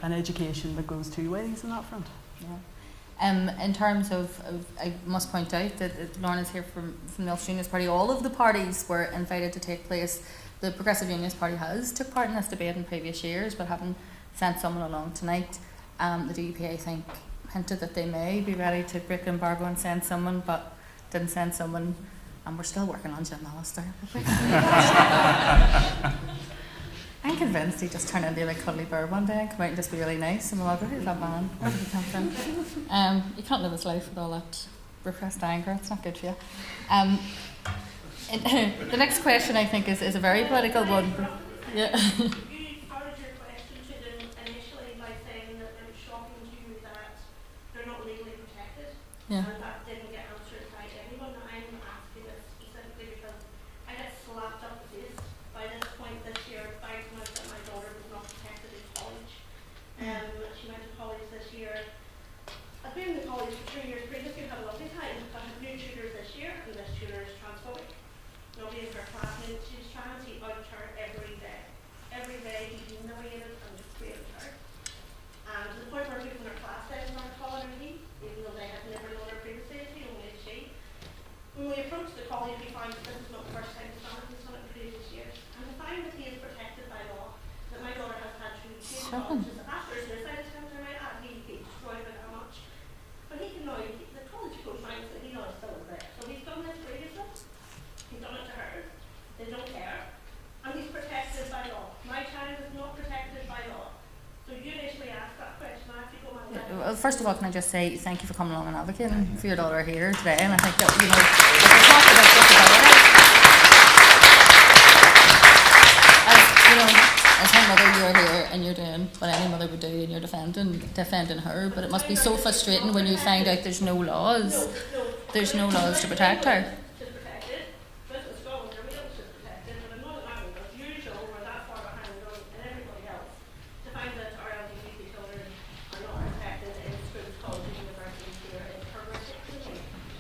an education that goes two ways in that front. Yeah. In terms of I must point out that Lauren is here from the Ulster Unionist Party. All of the parties were invited to take place. The Progressive Unionist Party has took part in this debate in previous years, but haven't sent someone along tonight. The DUP, I think, hinted that they may be ready to break embargo and send someone, but didn't send someone, and we're still working on Jim Allister. I'm convinced he just turned into a cuddly bird one day and come out and just be really nice, and we'll all go, who's that man? Where did he come from? You can't live his life with all that repressed anger. It's not good for you. The next question, I think, is a very political one. Yeah. Yeah. And that didn't get answered by anyone. I'm asking this specifically because I get slapped up the face by this point this year by someone that my daughter was not protected in college. She went to college this year. I've been in college for 3 years previously and had a lovely time. I had new tutors this year, and this tutor is transphobic. Nobody in her classmate, she's trans, he outed her every day. Every day he humiliated and disgraced her. And to the point where people in her class said weren't calling her he, even though they had never known her previously as he, only as she. When we approached the college, we found that this is not the first time he's done it, he's done it in previous years. And to find that he is protected by law, that my daughter has had to change colleges after a suicide attempt, and he'd be destroyed by how much. But he can now, the college coach finds that he knows still is there. So he's done this previously, he's done it to her. protected by law? So you initially asked that question, I actually go my way. Well, first of all, can I just say thank you for coming along and advocating for your daughter here today, and I think that, you know, if we talk about disability, as, you know, as her mother, you're here and you're doing what any mother would do, and you're defending her, but it must be so frustrating when you find out there's no laws. There's no laws to protect her.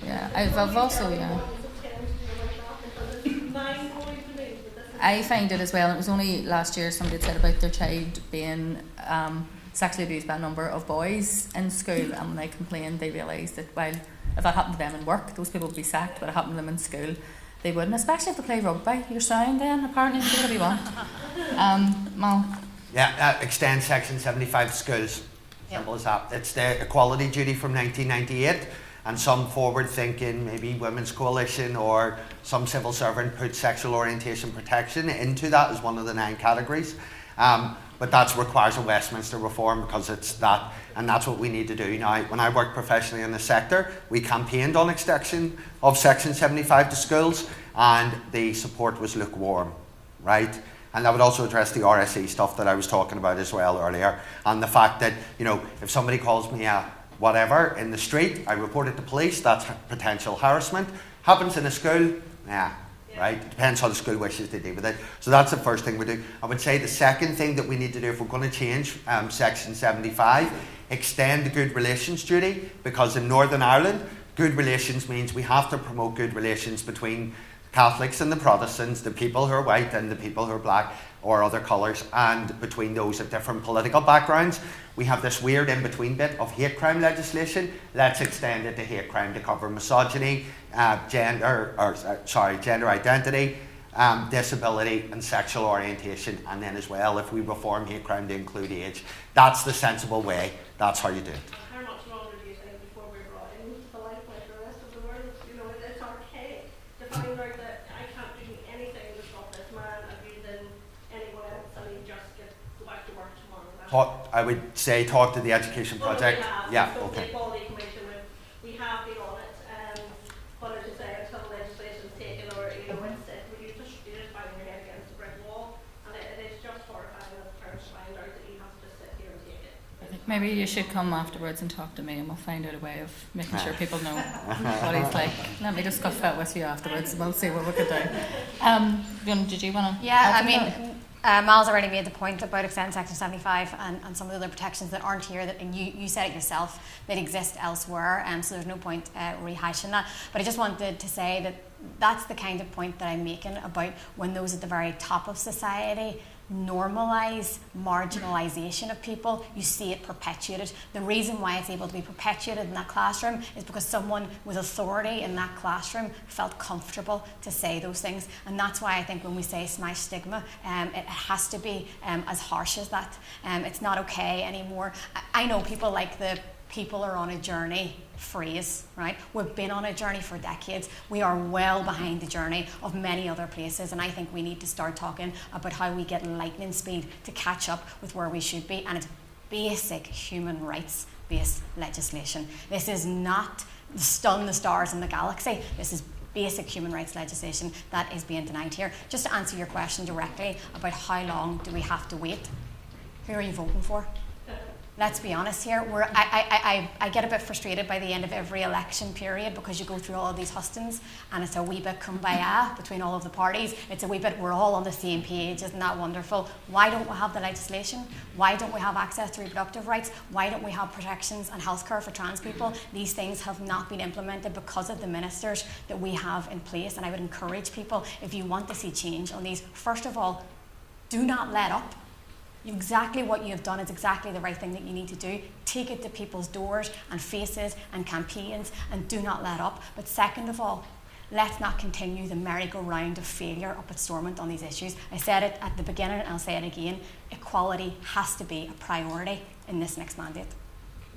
Yeah, I've also, yeah. I find it as well, and it was only last year somebody had said about their child being sexually abused by a number of boys in school, and when they complained, they realised that while if that happened to them in work, those people would be sacked, but it happened to them in school, they wouldn't, especially if they play rugby. You're sound then, apparently, do whatever you want. Mal? Yeah, extend Section 75 to schools. Simple as that. It's the equality duty from 1998, and some forward-thinking, maybe Women's Coalition or some civil servant put sexual orientation protection into that as one of the 9 categories. But that requires a Westminster reform, because it's that, and that's what we need to do. Now, when I worked professionally in the sector, we campaigned on extension of Section 75 to schools, and the support was lukewarm, right? And that would also address the RSE stuff that I was talking about as well earlier, and the fact that, you know, if somebody calls me a whatever in the street, I report it to police, that's potential harassment. Happens in a school, yeah. Right? It depends how the school wishes to deal with it. So that's the first thing we do. I would say the second thing that we need to do if we're going to change Section 75, extend the good relations duty, because in Northern Ireland, good relations means we have to promote good relations between Catholics and the Protestants, the people who are white and the people who are black or other colours, and between those of different political backgrounds. We have this weird in-between bit of hate crime legislation. Let's extend it to hate crime to cover misogyny, gender identity, disability and sexual orientation, and then as well, if we reform hate crime to include age. That's the sensible way. That's how you do it. How much longer do you think before we're brought into the life like the rest of the world? You know, it's archaic to find out that I can't do anything to stop this man abusing anyone else, and he just go back to work tomorrow. I would say talk to the Education Project. Yeah, okay. The Equality Commission, we have been on it, but as you say, until legislation is taken, or you know, you're just banging your head against the brick wall, and it is just horrifying as parents find out that you have to just sit here and take it. Maybe you should come afterwards and talk to me, and we'll find out a way of making sure people know what he's like. Let me discuss that with you afterwards, and we'll see what we can do. Did you want to? Yeah, I mean, Mal's already made the point about extending Section 75 and some of the other protections that aren't here, and you said it yourself, that exist elsewhere, so there's no point rehashing that. But I just wanted to say that that's the kind of point that I'm making about when those at the very top of society normalise marginalisation of people, you see it perpetuated. The reason why it's able to be perpetuated in that classroom is because someone with authority in that classroom felt comfortable to say those things, and that's why I think when we say smash stigma, it has to be as harsh as that. It's not okay anymore. I know people like the people are on a journey phrase, right? We've been on a journey for decades. We are well behind the journey of many other places, and I think we need to start talking about how we get lightning speed to catch up with where we should be, and it's basic human rights based legislation. This is not stun the stars in the galaxy. This is basic human rights legislation that is being denied here. Just to answer your question directly about how long do we have to wait, who are you voting for? Let's be honest here. I get a bit frustrated by the end of every election period, because you go through all of these hustings and it's a wee bit kumbaya between all of the parties. It's a wee bit, we're all on the same page. Isn't that wonderful? Why don't we have the legislation? Why don't we have access to reproductive rights? Why don't we have protections and healthcare for trans people? These things have not been implemented because of the ministers that we have in place. And I would encourage people, if you want to see change on these, first of all, do not let up. Exactly what you have done is exactly the right thing that you need to do. Take it to people's doors and faces and campaigns, and do not let up. But second of all, let's not continue the merry-go-round of failure up at Stormont on these issues. I said it at the beginning and I'll say it again. Equality has to be a priority in this next mandate.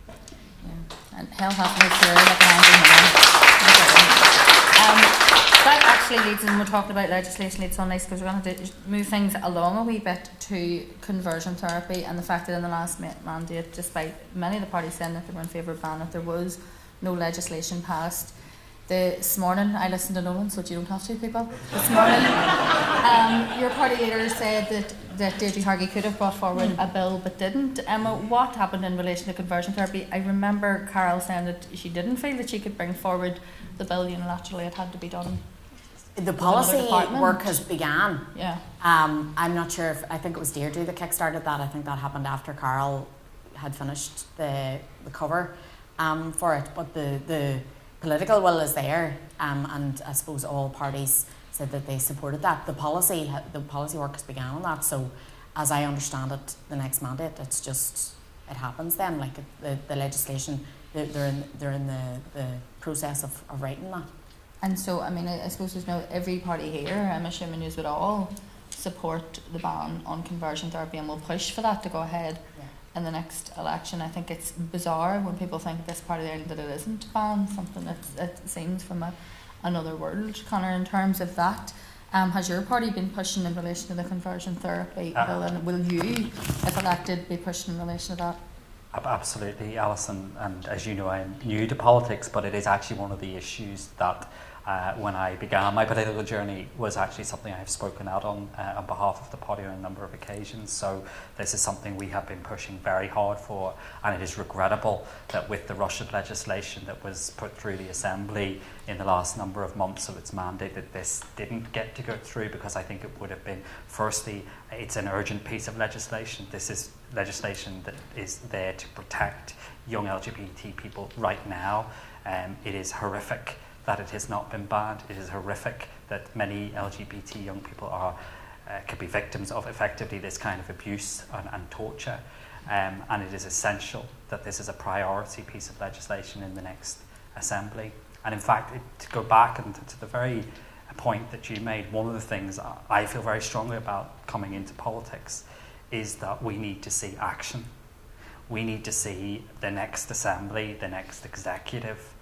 Yeah. And hell has no fear like an angry man. That actually leads, and we're talking about legislation, it's so nice because we're going to move things along a wee bit to conversion therapy, and the fact that in the last mandate, despite many of the parties saying that they were in favour of ban it, there was no legislation passed. This morning, I listened to Nolan, so you don't have to, people. This morning, your party leader said that Deirdre Hargey could have brought forward a bill but didn't. Emma, what happened in relation to conversion therapy? I remember Carol saying that she didn't feel that she could bring forward the bill unilaterally. It had to be done. The policy work has began. Yeah. I'm not sure if, I think it was Deirdre that kick-started that. I think that happened after Carol had finished the cover for it. But the political will is there, and I suppose all parties said that they supported that. The policy work has begun on that. So, as I understand it, the next mandate, it's just it happens then. Like the legislation, they're in the process of writing that. And so, I mean, I suppose there's no every party here. I'm assuming you would all support the ban on conversion therapy, and will push for that to go ahead. Yeah. In the next election. I think it's bizarre when people think this part of the island that it isn't banned, something that it seems from another world. Conor, in terms of that, has your party been pushing in relation to the conversion therapy bill, and will you, if elected, be pushing in relation to that? Absolutely, Alison, and as you know, I'm new to politics, but it is actually one of the issues that when I began my political journey was actually something I have spoken out on behalf of the party on a number of occasions. So this is something we have been pushing very hard for, and it is regrettable that with the rush of legislation that was put through the Assembly in the last number of months of its mandate, that this didn't get to go through, because I think it would have been, firstly, it's an urgent piece of legislation. This is legislation that is there to protect young LGBT people right now. It is horrific that it has not been banned. It is horrific that many LGBT young people are could be victims of effectively this kind of abuse and torture, and it is essential that this is a priority piece of legislation in the next Assembly. And in fact, to go back and to the very point that you made, one of the things I feel very strongly about coming into politics is that we need to see action. We need to see the next Assembly, the next executive,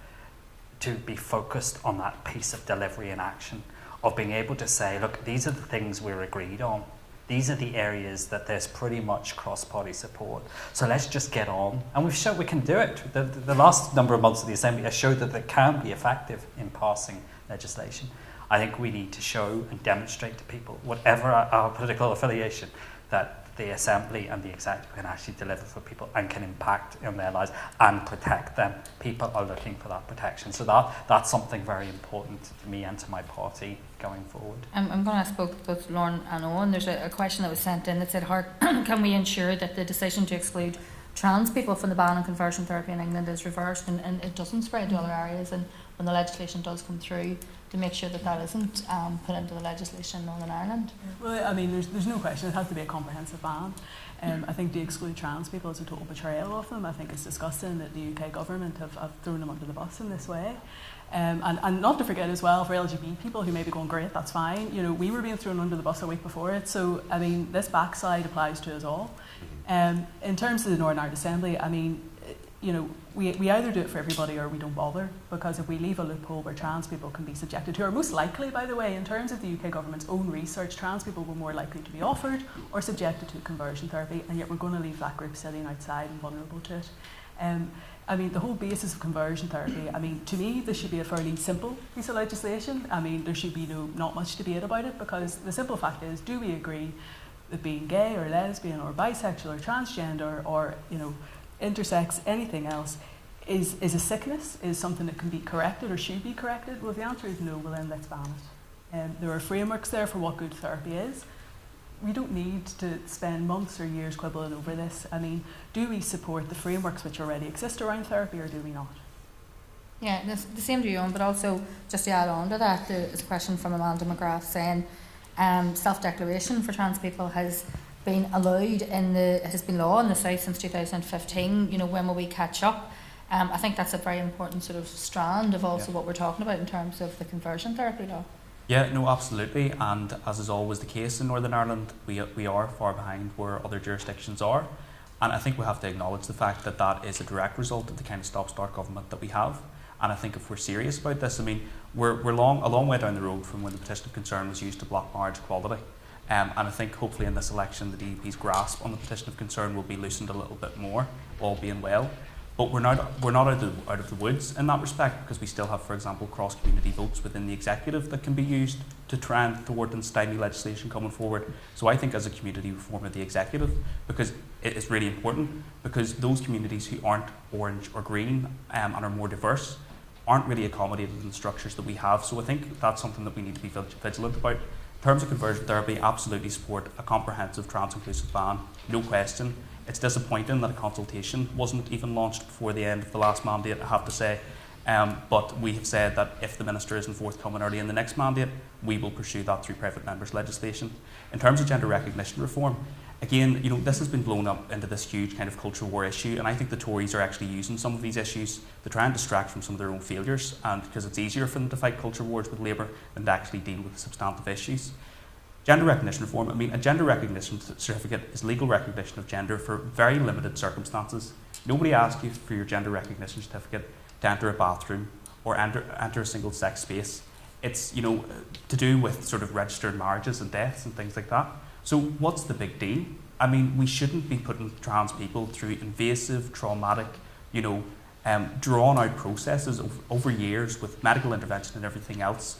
to be focused on that piece of delivery and action, of being able to say, look, these are the things we're agreed on. These are the areas that there's pretty much cross-party support. So let's just get on. And we've shown we can do it. The last number of months of the Assembly has showed that it can be effective in passing legislation. I think we need to show and demonstrate to people, whatever our political affiliation, that the Assembly and the Executive can actually deliver for people and can impact on their lives and protect them. People are looking for that protection. So that's something very important to me and to my party going forward. I'm going to ask both Lauren and Owen. There's a question that was sent in that said, can we ensure that the decision to exclude trans people from the ban on conversion therapy in England is reversed and it doesn't spread to other areas, and when the legislation does come through, to make sure that that isn't put into the legislation in Northern Ireland? Well, I mean, there's no question. It has to be a comprehensive ban. I think to exclude trans people is a total betrayal of them. I think it's disgusting that the UK government have thrown them under the bus in this way. And not to forget as well, for LGBT people who may be going, great, that's fine. You know, we were being thrown under the bus a week before it. So, I mean, this backside applies to us all. In terms of the Northern Ireland Assembly, I mean, you know, we either do it for everybody or we don't bother, because if we leave a loophole where trans people can be subjected to, or most likely, by the way, in terms of the UK government's own research, trans people were more likely to be offered or subjected to conversion therapy, and yet we're going to leave that group sitting outside and vulnerable to it. I mean, the whole basis of conversion therapy, I mean, to me, this should be a fairly simple piece of legislation. I mean, there should be not much debate about it, because the simple fact is, do we agree that being gay or lesbian or bisexual or transgender or, you know, intersex, anything else, is a sickness, is something that can be corrected or should be corrected? Well, if the answer is no, well then let's ban it. There are frameworks there for what good therapy is. We don't need to spend months or years quibbling over this. I mean, do we support the frameworks which already exist around therapy, or do we not? Yeah, the same to you, Owen, but also just to add on to that, there's a question from Amanda McGrath saying self-declaration for trans people has been allowed has been law in the South since 2015. You know, when will we catch up? I think that's a very important sort of strand of also what we're talking about in terms of the conversion therapy law. Yeah, no, absolutely. And as is always the case in Northern Ireland, we are far behind where other jurisdictions are. And I think we have to acknowledge the fact that that is a direct result of the kind of stop-start government that we have. And I think if we're serious about this, I mean, we're a long way down the road from when the petition of concern was used to block marriage equality. And I think hopefully in this election the DUP's grasp on the petition of concern will be loosened a little bit more, all being well. But we're not out of the woods in that respect, because we still have, for example, cross-community votes within the executive that can be used to try and thwart and stymie legislation coming forward. So I think as a community reform of the executive, because it is really important, because those communities who aren't orange or green and are more diverse aren't really accommodated in the structures that we have. So I think that's something that we need to be vigilant about. In terms of conversion therapy, absolutely support a comprehensive trans-inclusive ban, no question. It's disappointing that a consultation wasn't even launched before the end of the last mandate, I have to say. But we have said that if the Minister isn't forthcoming early in the next mandate, we will pursue that through private members' legislation. In terms of gender recognition reform, again, this has been blown up into this huge kind of culture war issue, and I think the Tories are actually using some of these issues to try and distract from some of their own failures, and because it's easier for them to fight culture wars with Labour than to actually deal with the substantive issues. Gender recognition reform, I mean, a gender recognition certificate is legal recognition of gender for very limited circumstances. Nobody asks you for your gender recognition certificate to enter a bathroom or enter a single sex space. It's, to do with sort of registered marriages and deaths and things like that. So what's the big deal? I mean, we shouldn't be putting trans people through invasive, traumatic, drawn out processes over years with medical intervention and everything else.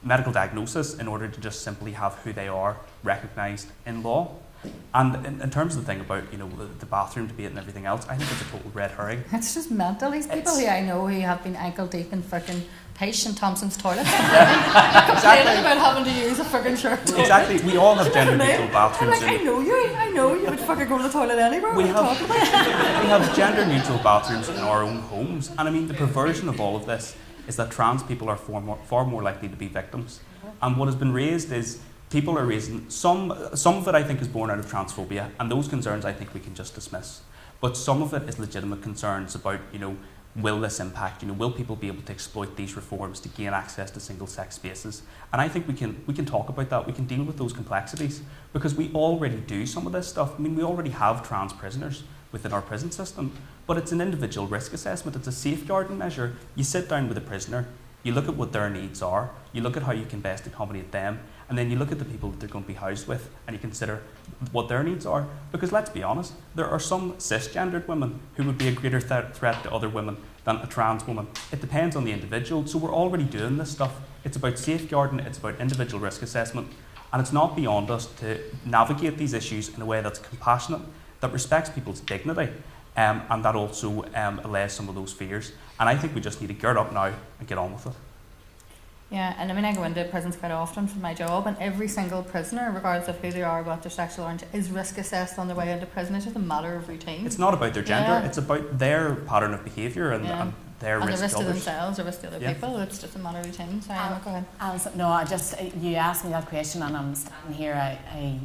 Medical diagnosis in order to just simply have who they are recognised in law. And in terms of the thing about the bathroom debate and everything else, I think it's a total red herring. It's just mental. These people who I know who have been ankle deep in frickin' Paish and Thompson's toilets complaining about having to use a frickin' shirt. Exactly. We all have gender neutral bathrooms. I'm like, I know you would fucking go to the toilet anywhere. We have gender neutral bathrooms in our own homes, and I mean the perversion of all of this is that trans people are far more likely to be victims. And what has been raised is people are raising some of it I think is born out of transphobia, and those concerns I think we can just dismiss. But some of it is legitimate concerns about, will this impact, will people be able to exploit these reforms to gain access to single sex spaces? And I think we can talk about that, we can deal with those complexities, because we already do some of this stuff. I mean, we already have trans prisoners within our prison system, but it's an individual risk assessment, it's a safeguarding measure. You sit down with a prisoner, you look at what their needs are, you look at how you can best accommodate them, and then you look at the people that they're going to be housed with and you consider what their needs are. Because let's be honest, there are some cisgendered women who would be a greater threat to other women than a trans woman. It depends on the individual, so we're already doing this stuff. It's about safeguarding, it's about individual risk assessment, and it's not beyond us to navigate these issues in a way that's compassionate, that respects people's dignity, and that also allays some of those fears. And I think we just need to gird up now and get on with it. Yeah, and I mean, I go into prisons quite often for my job, and every single prisoner, regardless of who they are, what their sexual orientation, is risk assessed on their way into prison. It's just a matter of routine. It's not about their gender, it's about their pattern of behaviour and their risk to others. And the risk to themselves or risk to other people. It's just a matter of routine. Sorry, Emma, go ahead. Allison, no, you asked me that question, and I'm standing here. I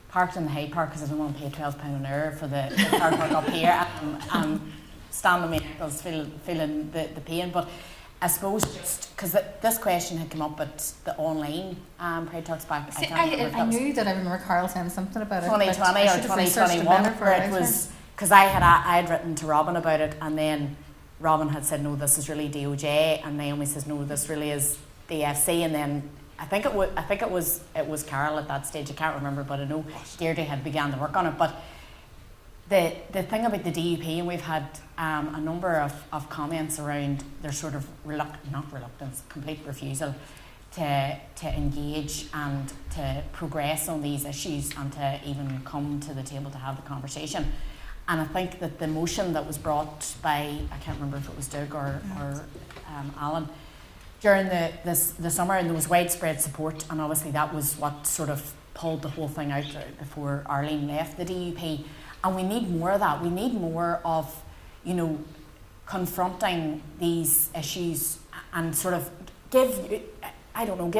parked in the Hyde Park because I don't want to pay £12 an hour for the car park up here. I'm standing on my ankles feeling the pain, but I suppose just because this question had come up at the online Pride Talks back. See, I knew that I remember Carl saying something about it. 2020 or 2021, where it was because I had written to Robin about it, and then Robin had said no, this is really DOJ, and Naomi says no, this really is the FC, and then I think it was Carol at that stage. I can't remember, but I know Deirdre had began to work on it. But the thing about the DUP, and we've had a number of comments around their sort of complete refusal to engage and to progress on these issues and to even come to the table to have the conversation. And I think that the motion that was brought by, I can't remember if it was Doug or Alan, during the summer, and there was widespread support, and obviously that was what sort of pulled the whole thing out before Arlene left the DUP. And we need more of that. We need more of, confronting these issues and sort of give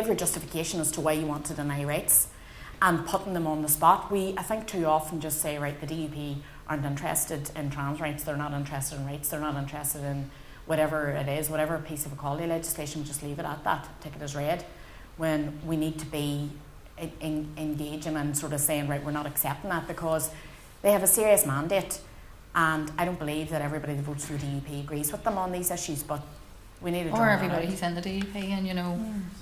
your justification as to why you want to deny rights and putting them on the spot. I think too often just say, right, the DUP aren't interested in trans rights, they're not interested in rights, they're not interested in whatever it is, whatever piece of equality legislation, just leave it at that, take it as read, when we need to be engaging and sort of saying, right, we're not accepting that, because they have a serious mandate, And I don't believe that everybody that votes for the DUP agrees with them on these issues, but we need to or everybody who's in the DUP, and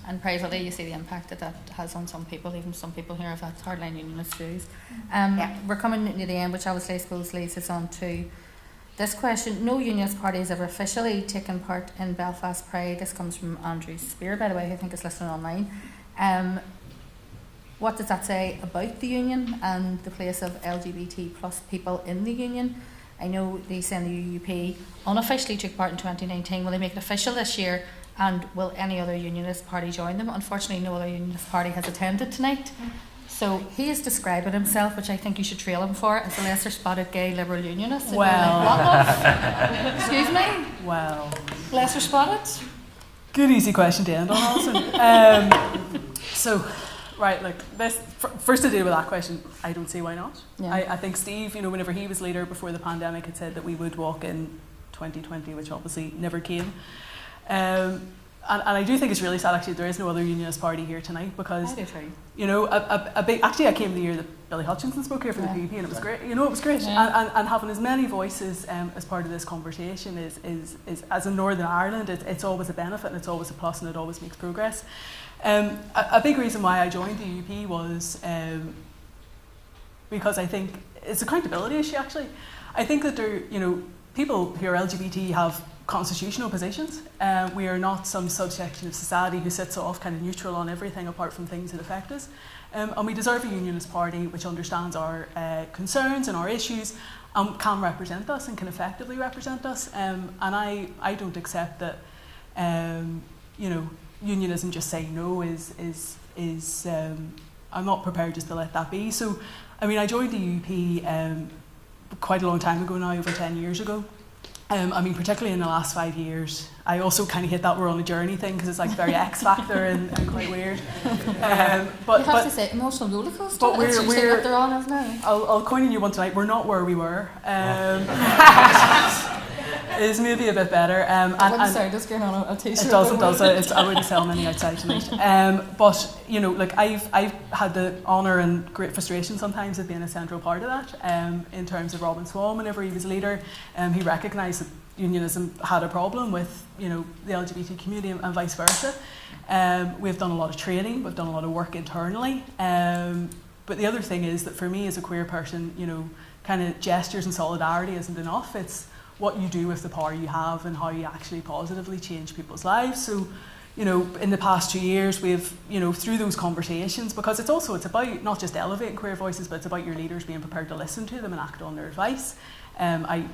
and privately you see the impact that has on some people. Even some people here have had hardline unionist views. We're coming near the end, which obviously I suppose leads us on to this question. No unionist party has ever officially taken part in Belfast Pride. This comes from Andrew Spear, by the way, who I think is listening online. What does that say about the union and the place of LGBT plus people in the union? I know they say the UUP unofficially took part in 2019. Will they make it official this year? And will any other unionist party join them? Unfortunately, no other unionist party has attended tonight. So he is describing himself, which I think you should trail him for, as a lesser spotted gay liberal unionist. Well, excuse me? Well, lesser spotted? Good easy question to end on, Alison. So, right, like this. First to deal with that question, I don't see why not. Yeah. I think Steve, whenever he was leader before the pandemic, had said that we would walk in 2020, which obviously never came. And I do think it's really sad actually there is no other unionist party here tonight, because I do too. A big, actually I came the year that Billy Hutchinson spoke here for the PUP, and it was great. It was great. Yeah. And having as many voices as part of this conversation is as in Northern Ireland, it's always a benefit, and it's always a plus, and it always makes progress. A big reason why I joined the UP was because I think it's an accountability issue actually. I think that people who are LGBT have constitutional positions. We are not some subsection of society who sits off kind of neutral on everything apart from things that affect us. And we deserve a unionist party which understands our concerns and our issues and can represent us and can effectively represent us. And I don't accept that unionism just saying no is I'm not prepared just to let that be. So I joined the UP quite a long time ago now, over 10 years ago. Particularly in the last 5 years, I also kind of hit that we're on a journey thing, because it's like very X Factor and quite weird. But you have to say emotional roller coaster. But we're what they're on, isn't it? I'll coin a new one tonight. We're not where we were. Is maybe a bit better. Just getting on a t-shirt. It does. I wouldn't sell many outside tonight. But I've had the honour and great frustration sometimes of being a central part of that. In terms of Robin Swan, whenever he was leader, he recognised that unionism had a problem with the LGBT community and vice versa. We've done a lot of training. We've done a lot of work internally. But the other thing is that for me as a queer person, kind of gestures and solidarity isn't enough. It's what you do with the power you have and how you actually positively change people's lives. So, in the past 2 years, we've, through those conversations, because it's about not just elevating queer voices, but it's about your leaders being prepared to listen to them and act on their advice. I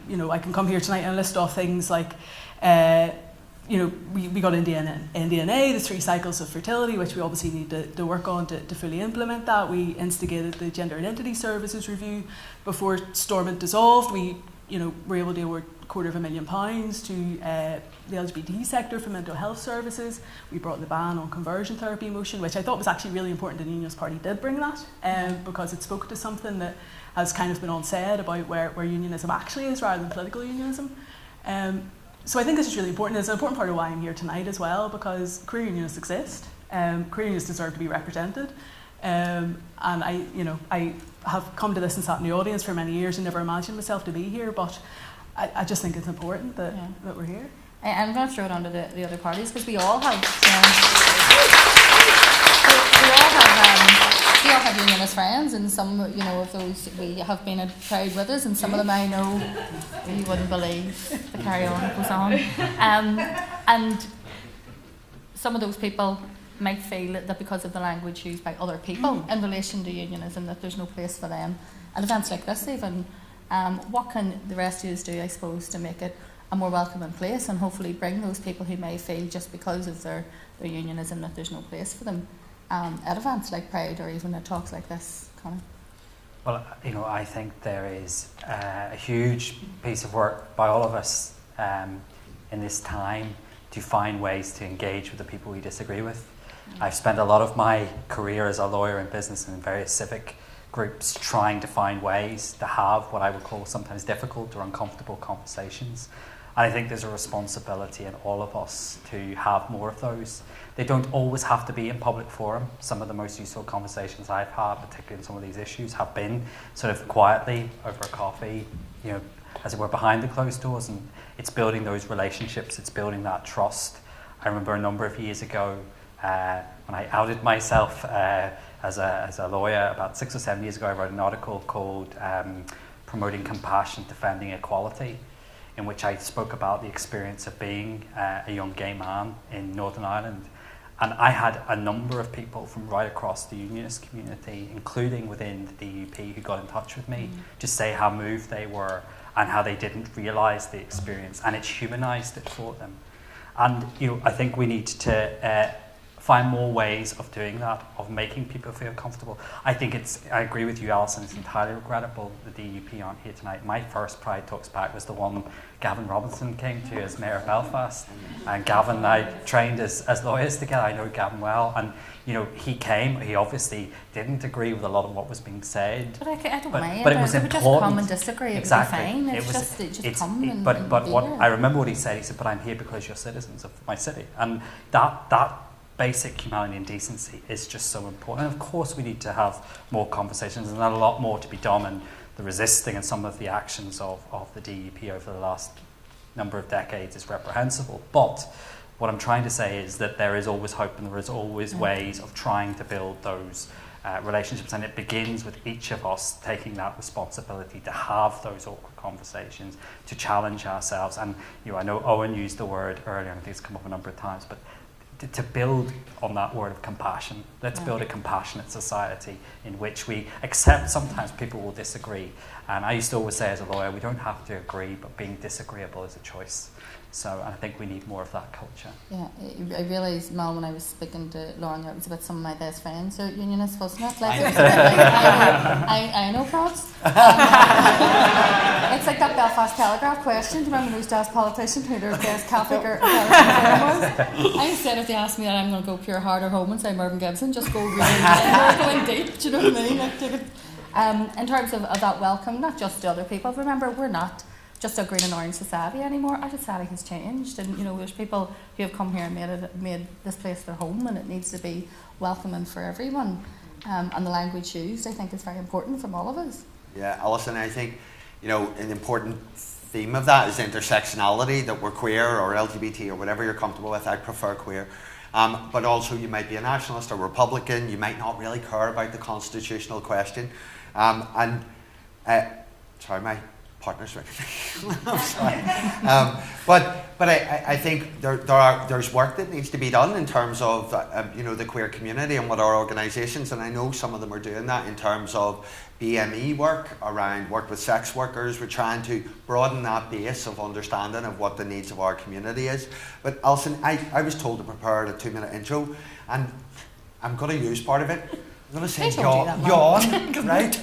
can come here tonight and list off things like, we got NDNA, the 3 cycles of fertility, which we obviously need to work on to fully implement that. We instigated the Gender Identity Services Review before Stormont dissolved. We were able to award £250,000 to the LGBT sector for mental health services. We brought the ban on conversion therapy motion, which I thought was actually really important that the Unionist Party did bring that, because it spoke to something that has kind of been unsaid about where unionism actually is rather than political unionism. So I think this is really important. It's an important part of why I'm here tonight as well, because queer unionists exist. Queer unionists deserve to be represented. And I have come to this and sat in the audience for many years and never imagined myself to be here, but I just think it's important that we're here. I'm going to throw it onto the other parties, because we all have we all have unionist friends, and some of those we have been at Pride with us, and some of them I know you wouldn't believe the carry on that goes on. And some of those people might feel that because of the language used by other people in relation to unionism, that there's no place for them at events like this even. What can the rest of us do, I suppose, to make it a more welcoming place, and hopefully bring those people who may feel just because of their unionism that there's no place for them at events like Pride or even at talks like this, Conor? Well, I think there is a huge piece of work by all of us in this time to find ways to engage with the people we disagree with. I've spent a lot of my career as a lawyer in business and in various civic groups trying to find ways to have what I would call sometimes difficult or uncomfortable conversations. And I think there's a responsibility in all of us to have more of those. They don't always have to be in public forum. Some of the most useful conversations I've had, particularly in some of these issues, have been sort of quietly over a coffee, as it were, behind the closed doors, and it's building those relationships, it's building that trust. I remember a number of years ago when I outed myself as a lawyer, about 6 or 7 years ago, I wrote an article called Promoting Compassion, Defending Equality, in which I spoke about the experience of being a young gay man in Northern Ireland. And I had a number of people from right across the unionist community, including within the DUP, who got in touch with me to say how moved they were and how they didn't realise the experience, and it's humanised it for them. And I think we need to find more ways of doing that, of making people feel comfortable. I agree with you, Alison, it's entirely regrettable the DUP aren't here tonight. My first Pride Talks Back was the one Gavin Robinson came to as Mayor of Belfast. And Gavin and I trained as lawyers together. I know Gavin well. And, he came, he obviously didn't agree with a lot of what was being said. But I don't mind. But it was important. Just come and disagree, exactly. It would be fine. Just come and But be what there. I remember what he said, but I'm here because you're citizens of my city. And that basic humanity and decency is just so important. And of course we need to have more conversations, and there's a lot more to be done, and the resisting and some of the actions of the DUP over the last number of decades is reprehensible. But what I'm trying to say is that there is always hope, and there is always ways of trying to build those relationships, and it begins with each of us taking that responsibility to have those awkward conversations, to challenge ourselves. And I know Owen used the word earlier, and I think it's come up a number of times, but to build on that word of compassion. Let's build a compassionate society in which we accept sometimes people will disagree. And I used to always say as a lawyer, we don't have to agree, but being disagreeable is a choice. So I think we need more of that culture. Yeah, I realised, Mal, when I was speaking to Lauren, it was about some of my best friends who are unionists, wasn't it? Like, I know, prods. It's like that Belfast Telegraph question. Do you remember when we used to ask politicians who their best Catholic or was? I said if they ask me that, I'm going to go pure heart or home and say Mervyn Gibson, just go really going deep, do you know what I mean? Like, take it. In terms of that welcome, not just to other people. Remember, we're not just a green and orange society anymore. Our society has changed, and there's people who have come here and made this place their home, and it needs to be welcoming for everyone. And the language used, I think, is very important from all of us. Yeah, Alison, I think an important theme of that is intersectionality, that we're queer or LGBT or whatever you're comfortable with. I prefer queer. But also you might be a nationalist or Republican, you might not really care about the constitutional question. Sorry, my partner's with me. I'm sorry. But I think there's work that needs to be done in terms of the queer community and what our organisations, and I know some of them are doing that in terms of BME work, around work with sex workers. We're trying to broaden that base of understanding of what the needs of our community is. But Alison, I was told to prepare a 2-minute intro, and I'm going to use part of it. I'm going to say yawn, right?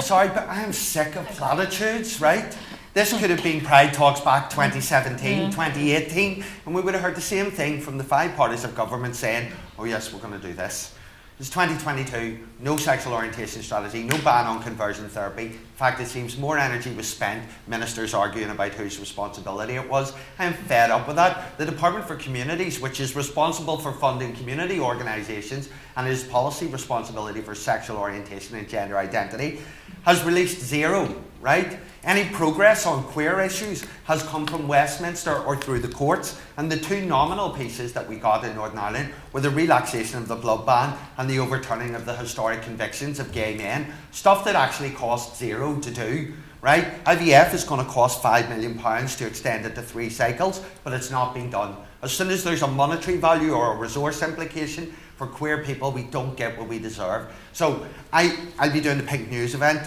Sorry, but I am sick of platitudes, right? This could have been Pride Talks Back 2017, 2018, and we would have heard the same thing from the 5 parties of government saying, oh yes, we're going to do this. It's 2022, no sexual orientation strategy, no ban on conversion therapy. In fact, it seems more energy was spent ministers arguing about whose responsibility it was. I am fed up with that. The Department for Communities, which is responsible for funding community organisations and is policy responsibility for sexual orientation and gender identity, has released zero, right? Any progress on queer issues has come from Westminster or through the courts, and the 2 nominal pieces that we got in Northern Ireland were the relaxation of the blood ban and the overturning of the historic convictions of gay men, stuff that actually cost zero to do, right? IVF is going to cost £5 million to extend it to 3 cycles, but it's not been done. As soon as there's a monetary value or a resource implication for queer people, we don't get what we deserve. So I'll be doing the Pink News event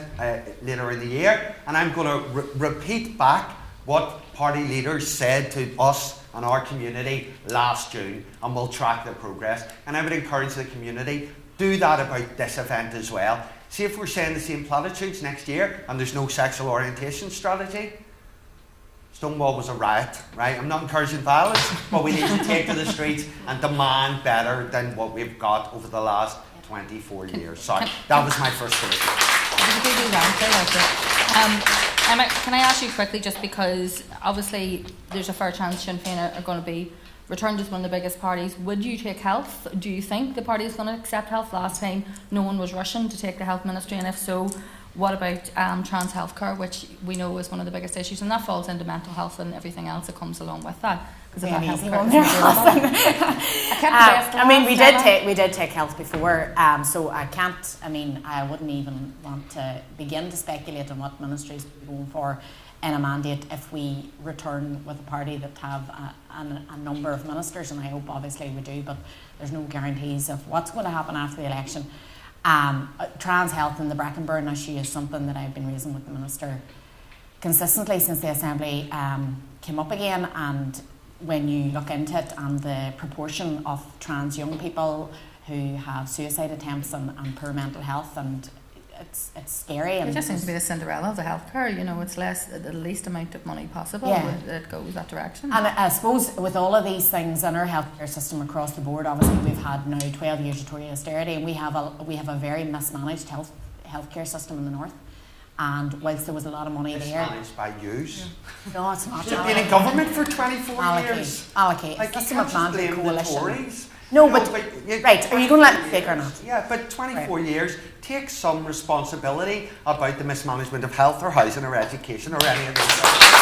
later in the year, and I'm going to repeat back what party leaders said to us and our community last June, and we'll track the progress. And I would encourage the community, do that about this event as well. See if we're saying the same platitudes next year and there's no sexual orientation strategy. Stonewall was a riot, right? I'm not encouraging violence, but we need to take to the streets and demand better than what we've got over the last 24 years. Sorry, that was my first statement. Emma, can I ask you quickly, just because obviously there's a fair chance Sinn Féin are going to be returned as one of the biggest parties. Would you take health? Do you think the party is going to accept health? Last time no one was rushing to take the health ministry, and if so, What about trans healthcare, which we know is one of the biggest issues, and that falls into mental health and everything else that comes along with that. Because Yeah, that an easy healthcare one is there, available. I mean, we did take health before, so I wouldn't even want to begin to speculate on what ministries we're going for in a mandate if we return with a party that have a number of ministers, and I hope obviously we do, but there's no guarantees of what's going to happen after the election. Trans health and the Brackenburn issue is something that I've been raising with the minister consistently since the Assembly came up again, and when you look into it and the proportion of trans young people who have suicide attempts and poor mental health, and it's scary. And it just seems to be the Cinderella of the healthcare. You know, it's the least amount of money possible that goes that direction. And I suppose with all of these things in our healthcare system across the board, obviously we've had now 12 years of Tory austerity, and we have a very mismanaged healthcare system in the north. And whilst there was a lot of money there, managed by yous. No, it's not. You've been in government for 24 years. Allocate. Like, That's you a can't just blame the coalition. Tories. No, You know, but right, are you going to let me speak or not? Yeah, but 24 years, take some responsibility about the mismanagement of health or housing or education or any of those things.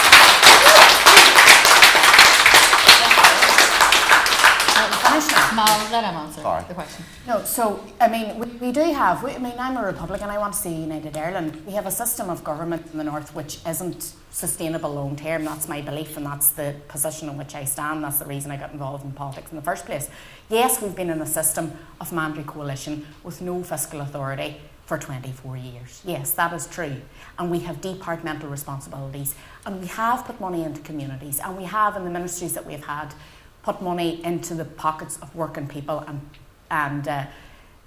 Mal, let him answer the question. No, so, I mean, we do have, I'm a Republican, I want to see United Ireland. We have a system of government in the north which isn't sustainable long term. That's my belief, and that's the position in which I stand. That's the reason I got involved in politics in the first place. Yes, we've been in a system of mandatory coalition with no fiscal authority for 24 years. Yes, that is true. And we have departmental responsibilities, and we have put money into communities, and we have, in the ministries that we've had, put money into the pockets of working people and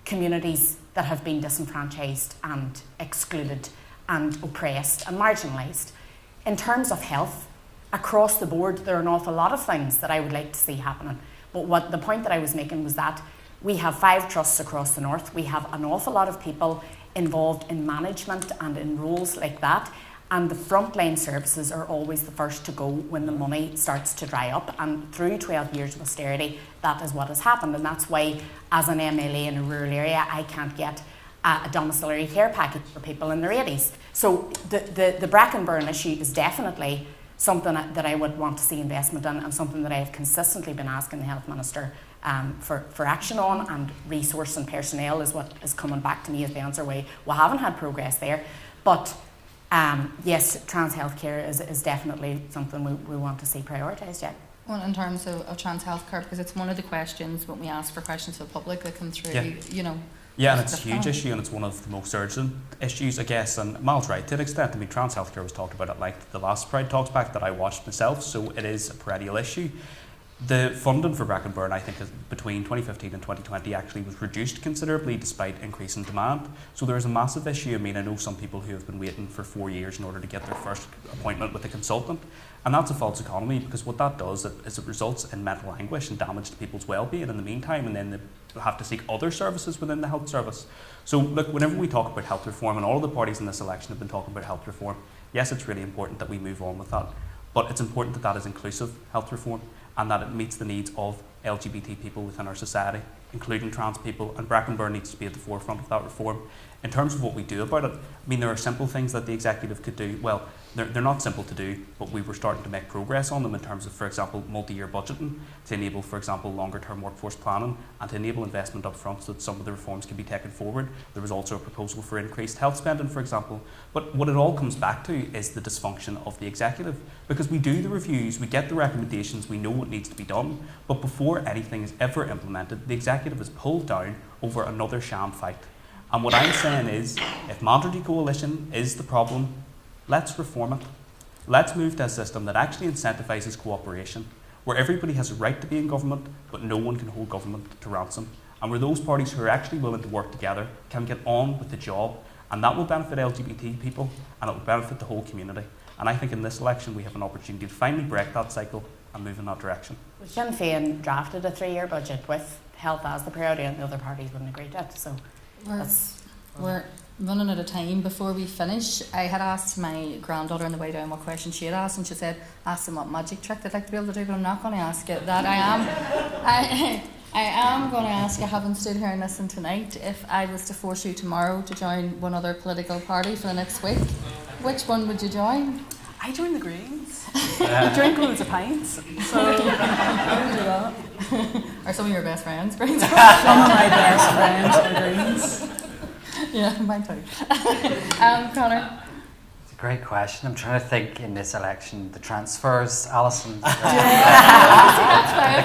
communities that have been disenfranchised and excluded and oppressed and marginalised. In terms of health, across the board, there are an awful lot of things that I would like to see happening. But what the point that I was making was that we have 5 trusts across the north. We have an awful lot of people involved in management and in roles like that. And the frontline services are always the first to go when the money starts to dry up. And through 12 years of austerity, that is what has happened. And that's why, as an MLA in a rural area, I can't get a domiciliary care package for people in their 80s. So the Brackenburn issue is definitely something that I would want to see investment in, and something that I have consistently been asking the Health Minister for action on, and resource and personnel is what is coming back to me as the answer. We haven't had progress there. But yes, trans healthcare is definitely something we want to see prioritised, yeah. Well, in terms of trans healthcare, because it's one of the questions when we ask for questions to the public that come through, you know. Yeah, and it's a huge issue, and it's one of the most urgent issues, I guess. And Mal's right to an extent. I mean, trans healthcare was talked about at like the last Pride Talks back that I watched myself, so it is a perennial issue. The funding for Brackenburn, I think, between 2015 and 2020 actually was reduced considerably despite increase in demand. So there is a massive issue. I mean, I know some people who have been waiting for 4 years in order to get their first appointment with a consultant. And that's a false economy, because what that does is it results in mental anguish and damage to people's well-being in the meantime, and then they have to seek other services within the health service. So look, whenever we talk about health reform, and all of the parties in this election have been talking about health reform, yes, it's really important that we move on with that. But it's important that that is inclusive health reform, and that it meets the needs of LGBT people within our society, including trans people, and Brackenburn needs to be at the forefront of that reform. In terms of what we do about it, I mean, there are simple things that the executive could do. Well, they're not simple to do, but we were starting to make progress on them in terms of, for example, multi-year budgeting to enable, for example, longer-term workforce planning, and to enable investment up front so that some of the reforms can be taken forward. There was also a proposal for increased health spending, for example. But what it all comes back to is the dysfunction of the executive, because we do the reviews, we get the recommendations, we know what needs to be done, but before anything is ever implemented, the executive is pulled down over another sham fight. And what I'm saying is, if mandatory coalition is the problem, let's reform it. Let's move to a system that actually incentivises cooperation, where everybody has a right to be in government, but no one can hold government to ransom, and where those parties who are actually willing to work together can get on with the job, and that will benefit LGBT people, and it will benefit the whole community. And I think in this election we have an opportunity to finally break that cycle and move in that direction. Sinn Féin drafted a 3-year budget with health as the priority, and the other parties wouldn't agree to it, so we're running out of time. Before we finish, I had asked my granddaughter on the way down what question she had asked, and she said, ask them what magic trick they'd like to be able to do, but I'm not going to ask it that. I am going to ask you, having stood here and listened tonight, if I was to force you tomorrow to join one other political party for the next week, which one would you join? I joined the Greens. I drink loads of pints, so I would do that. Are some of your best friends Greens? Some of my best friends are Greens. Yeah, mine too. Connor? It's a great question. I'm trying to think in this election, the transfers, Alison, the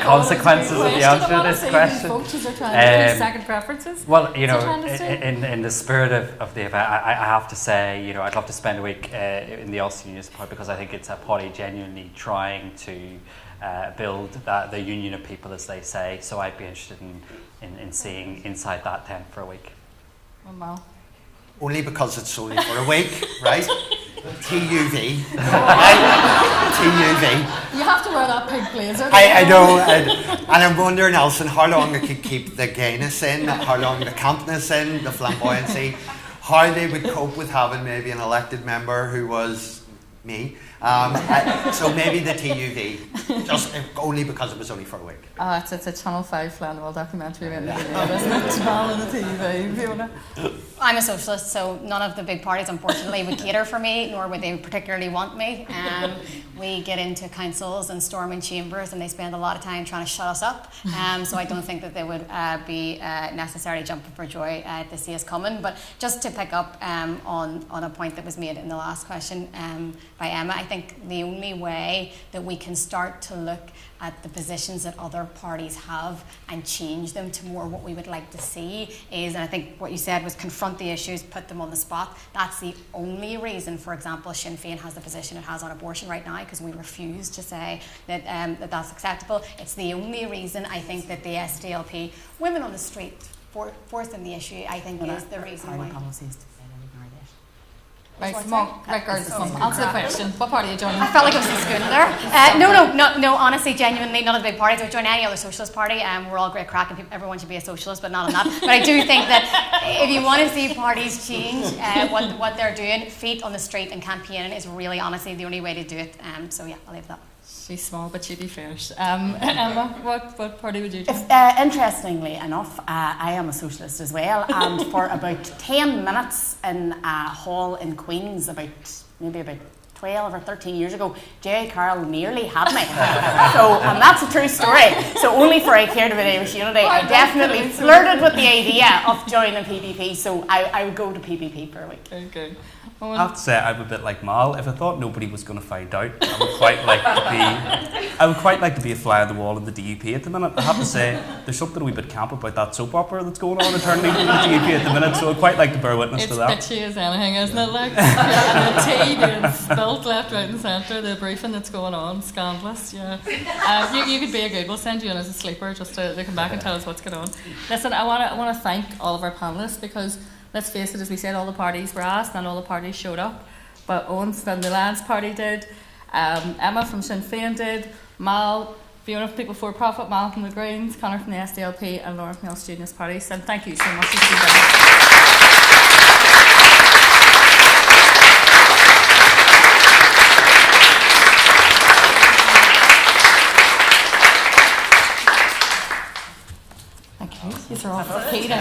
consequences of the answer to this question. Coaches are trying to do second preferences. Well, you know, in the spirit of the event, I have to say, you know, I'd love to spend a week in the Ulster Unionist Party, because I think it's a party genuinely trying to build the union of people, as they say. So I'd be interested in seeing inside that tent for a week. Well, Only because it's only for a week, right? TUV. Right? TUV. you have to wear that pink blazer. I know, and I'm wondering, Alison, how long it could keep the gayness in, how long the campness in, the flamboyancy, how they would cope with having maybe an elected member who was me. So maybe the TUV, just only because it was only for a week. It's a Channel 5 Flanwell documentary about the video, isn't it? Channel on the TV, Fiona. I'm a socialist, so none of the big parties, unfortunately, would cater for me, nor would they particularly want me. We get into councils and storming chambers, and they spend a lot of time trying to shut us up. So I don't think that they would be necessarily jumping for joy to see us coming. But just to pick up on a point that was made in the last question by Emma, I think the only way that we can start to look at the positions that other parties have and change them to more what we would like to see is, and I think what you said was confront the issues, put them on the spot. That's the only reason, for example, Sinn Féin has the position it has on abortion right now, because we refuse to say that that's acceptable. It's the only reason I think that the SDLP, women on the street, forcing the issue, I think is the reason why. Right, come on, records. Answer the question. What party are you joining? I felt like I was in school there. No, honestly, genuinely, none of the big parties. I would join any other socialist party. We're all great crack, and everyone should be a socialist, but not on that. But I do think that if you want to see parties change what they're doing, feet on the street and campaigning is really, honestly, the only way to do it. So yeah, I'll leave that. She's small, but she'd be fierce. Emma, what party would you join? Interestingly enough, I am a socialist as well, and for about 10 minutes in a hall in Queens, maybe about 12 or 13 years ago, Jerry Carroll nearly had me. And that's a true story. So only for I cared about Irish unity, I definitely flirted with the idea of joining PPP, so I would go to PPP for a week. Okay. I have to say, I'm a bit like Mal. If I thought nobody was going to find out, I would quite like to be a fly on the wall in the DUP at the minute. I have to say, there's something a wee bit camp about that soap opera that's going on internally in the DUP at the minute, so I'd quite like to bear witness to that. It's bitchy as anything, isn't it? Like, the tea being spilt left, right and centre, the briefing that's going on, scandalous, yeah. You could be a good, we'll send you in as a sleeper just to come back and tell us what's going on. Listen, I want to thank all of our panellists, because let's face it, as we said, all the parties were asked and all the parties showed up. But Owen from the Alliance Party did, Emma from Sinn Féin did, Mal, Fiona from People for Profit, Mal from the Greens, Connor from the SDLP, and Lauren from the Ulster Unionist Party. So thank you so much for being Thank you. These are all for Peter.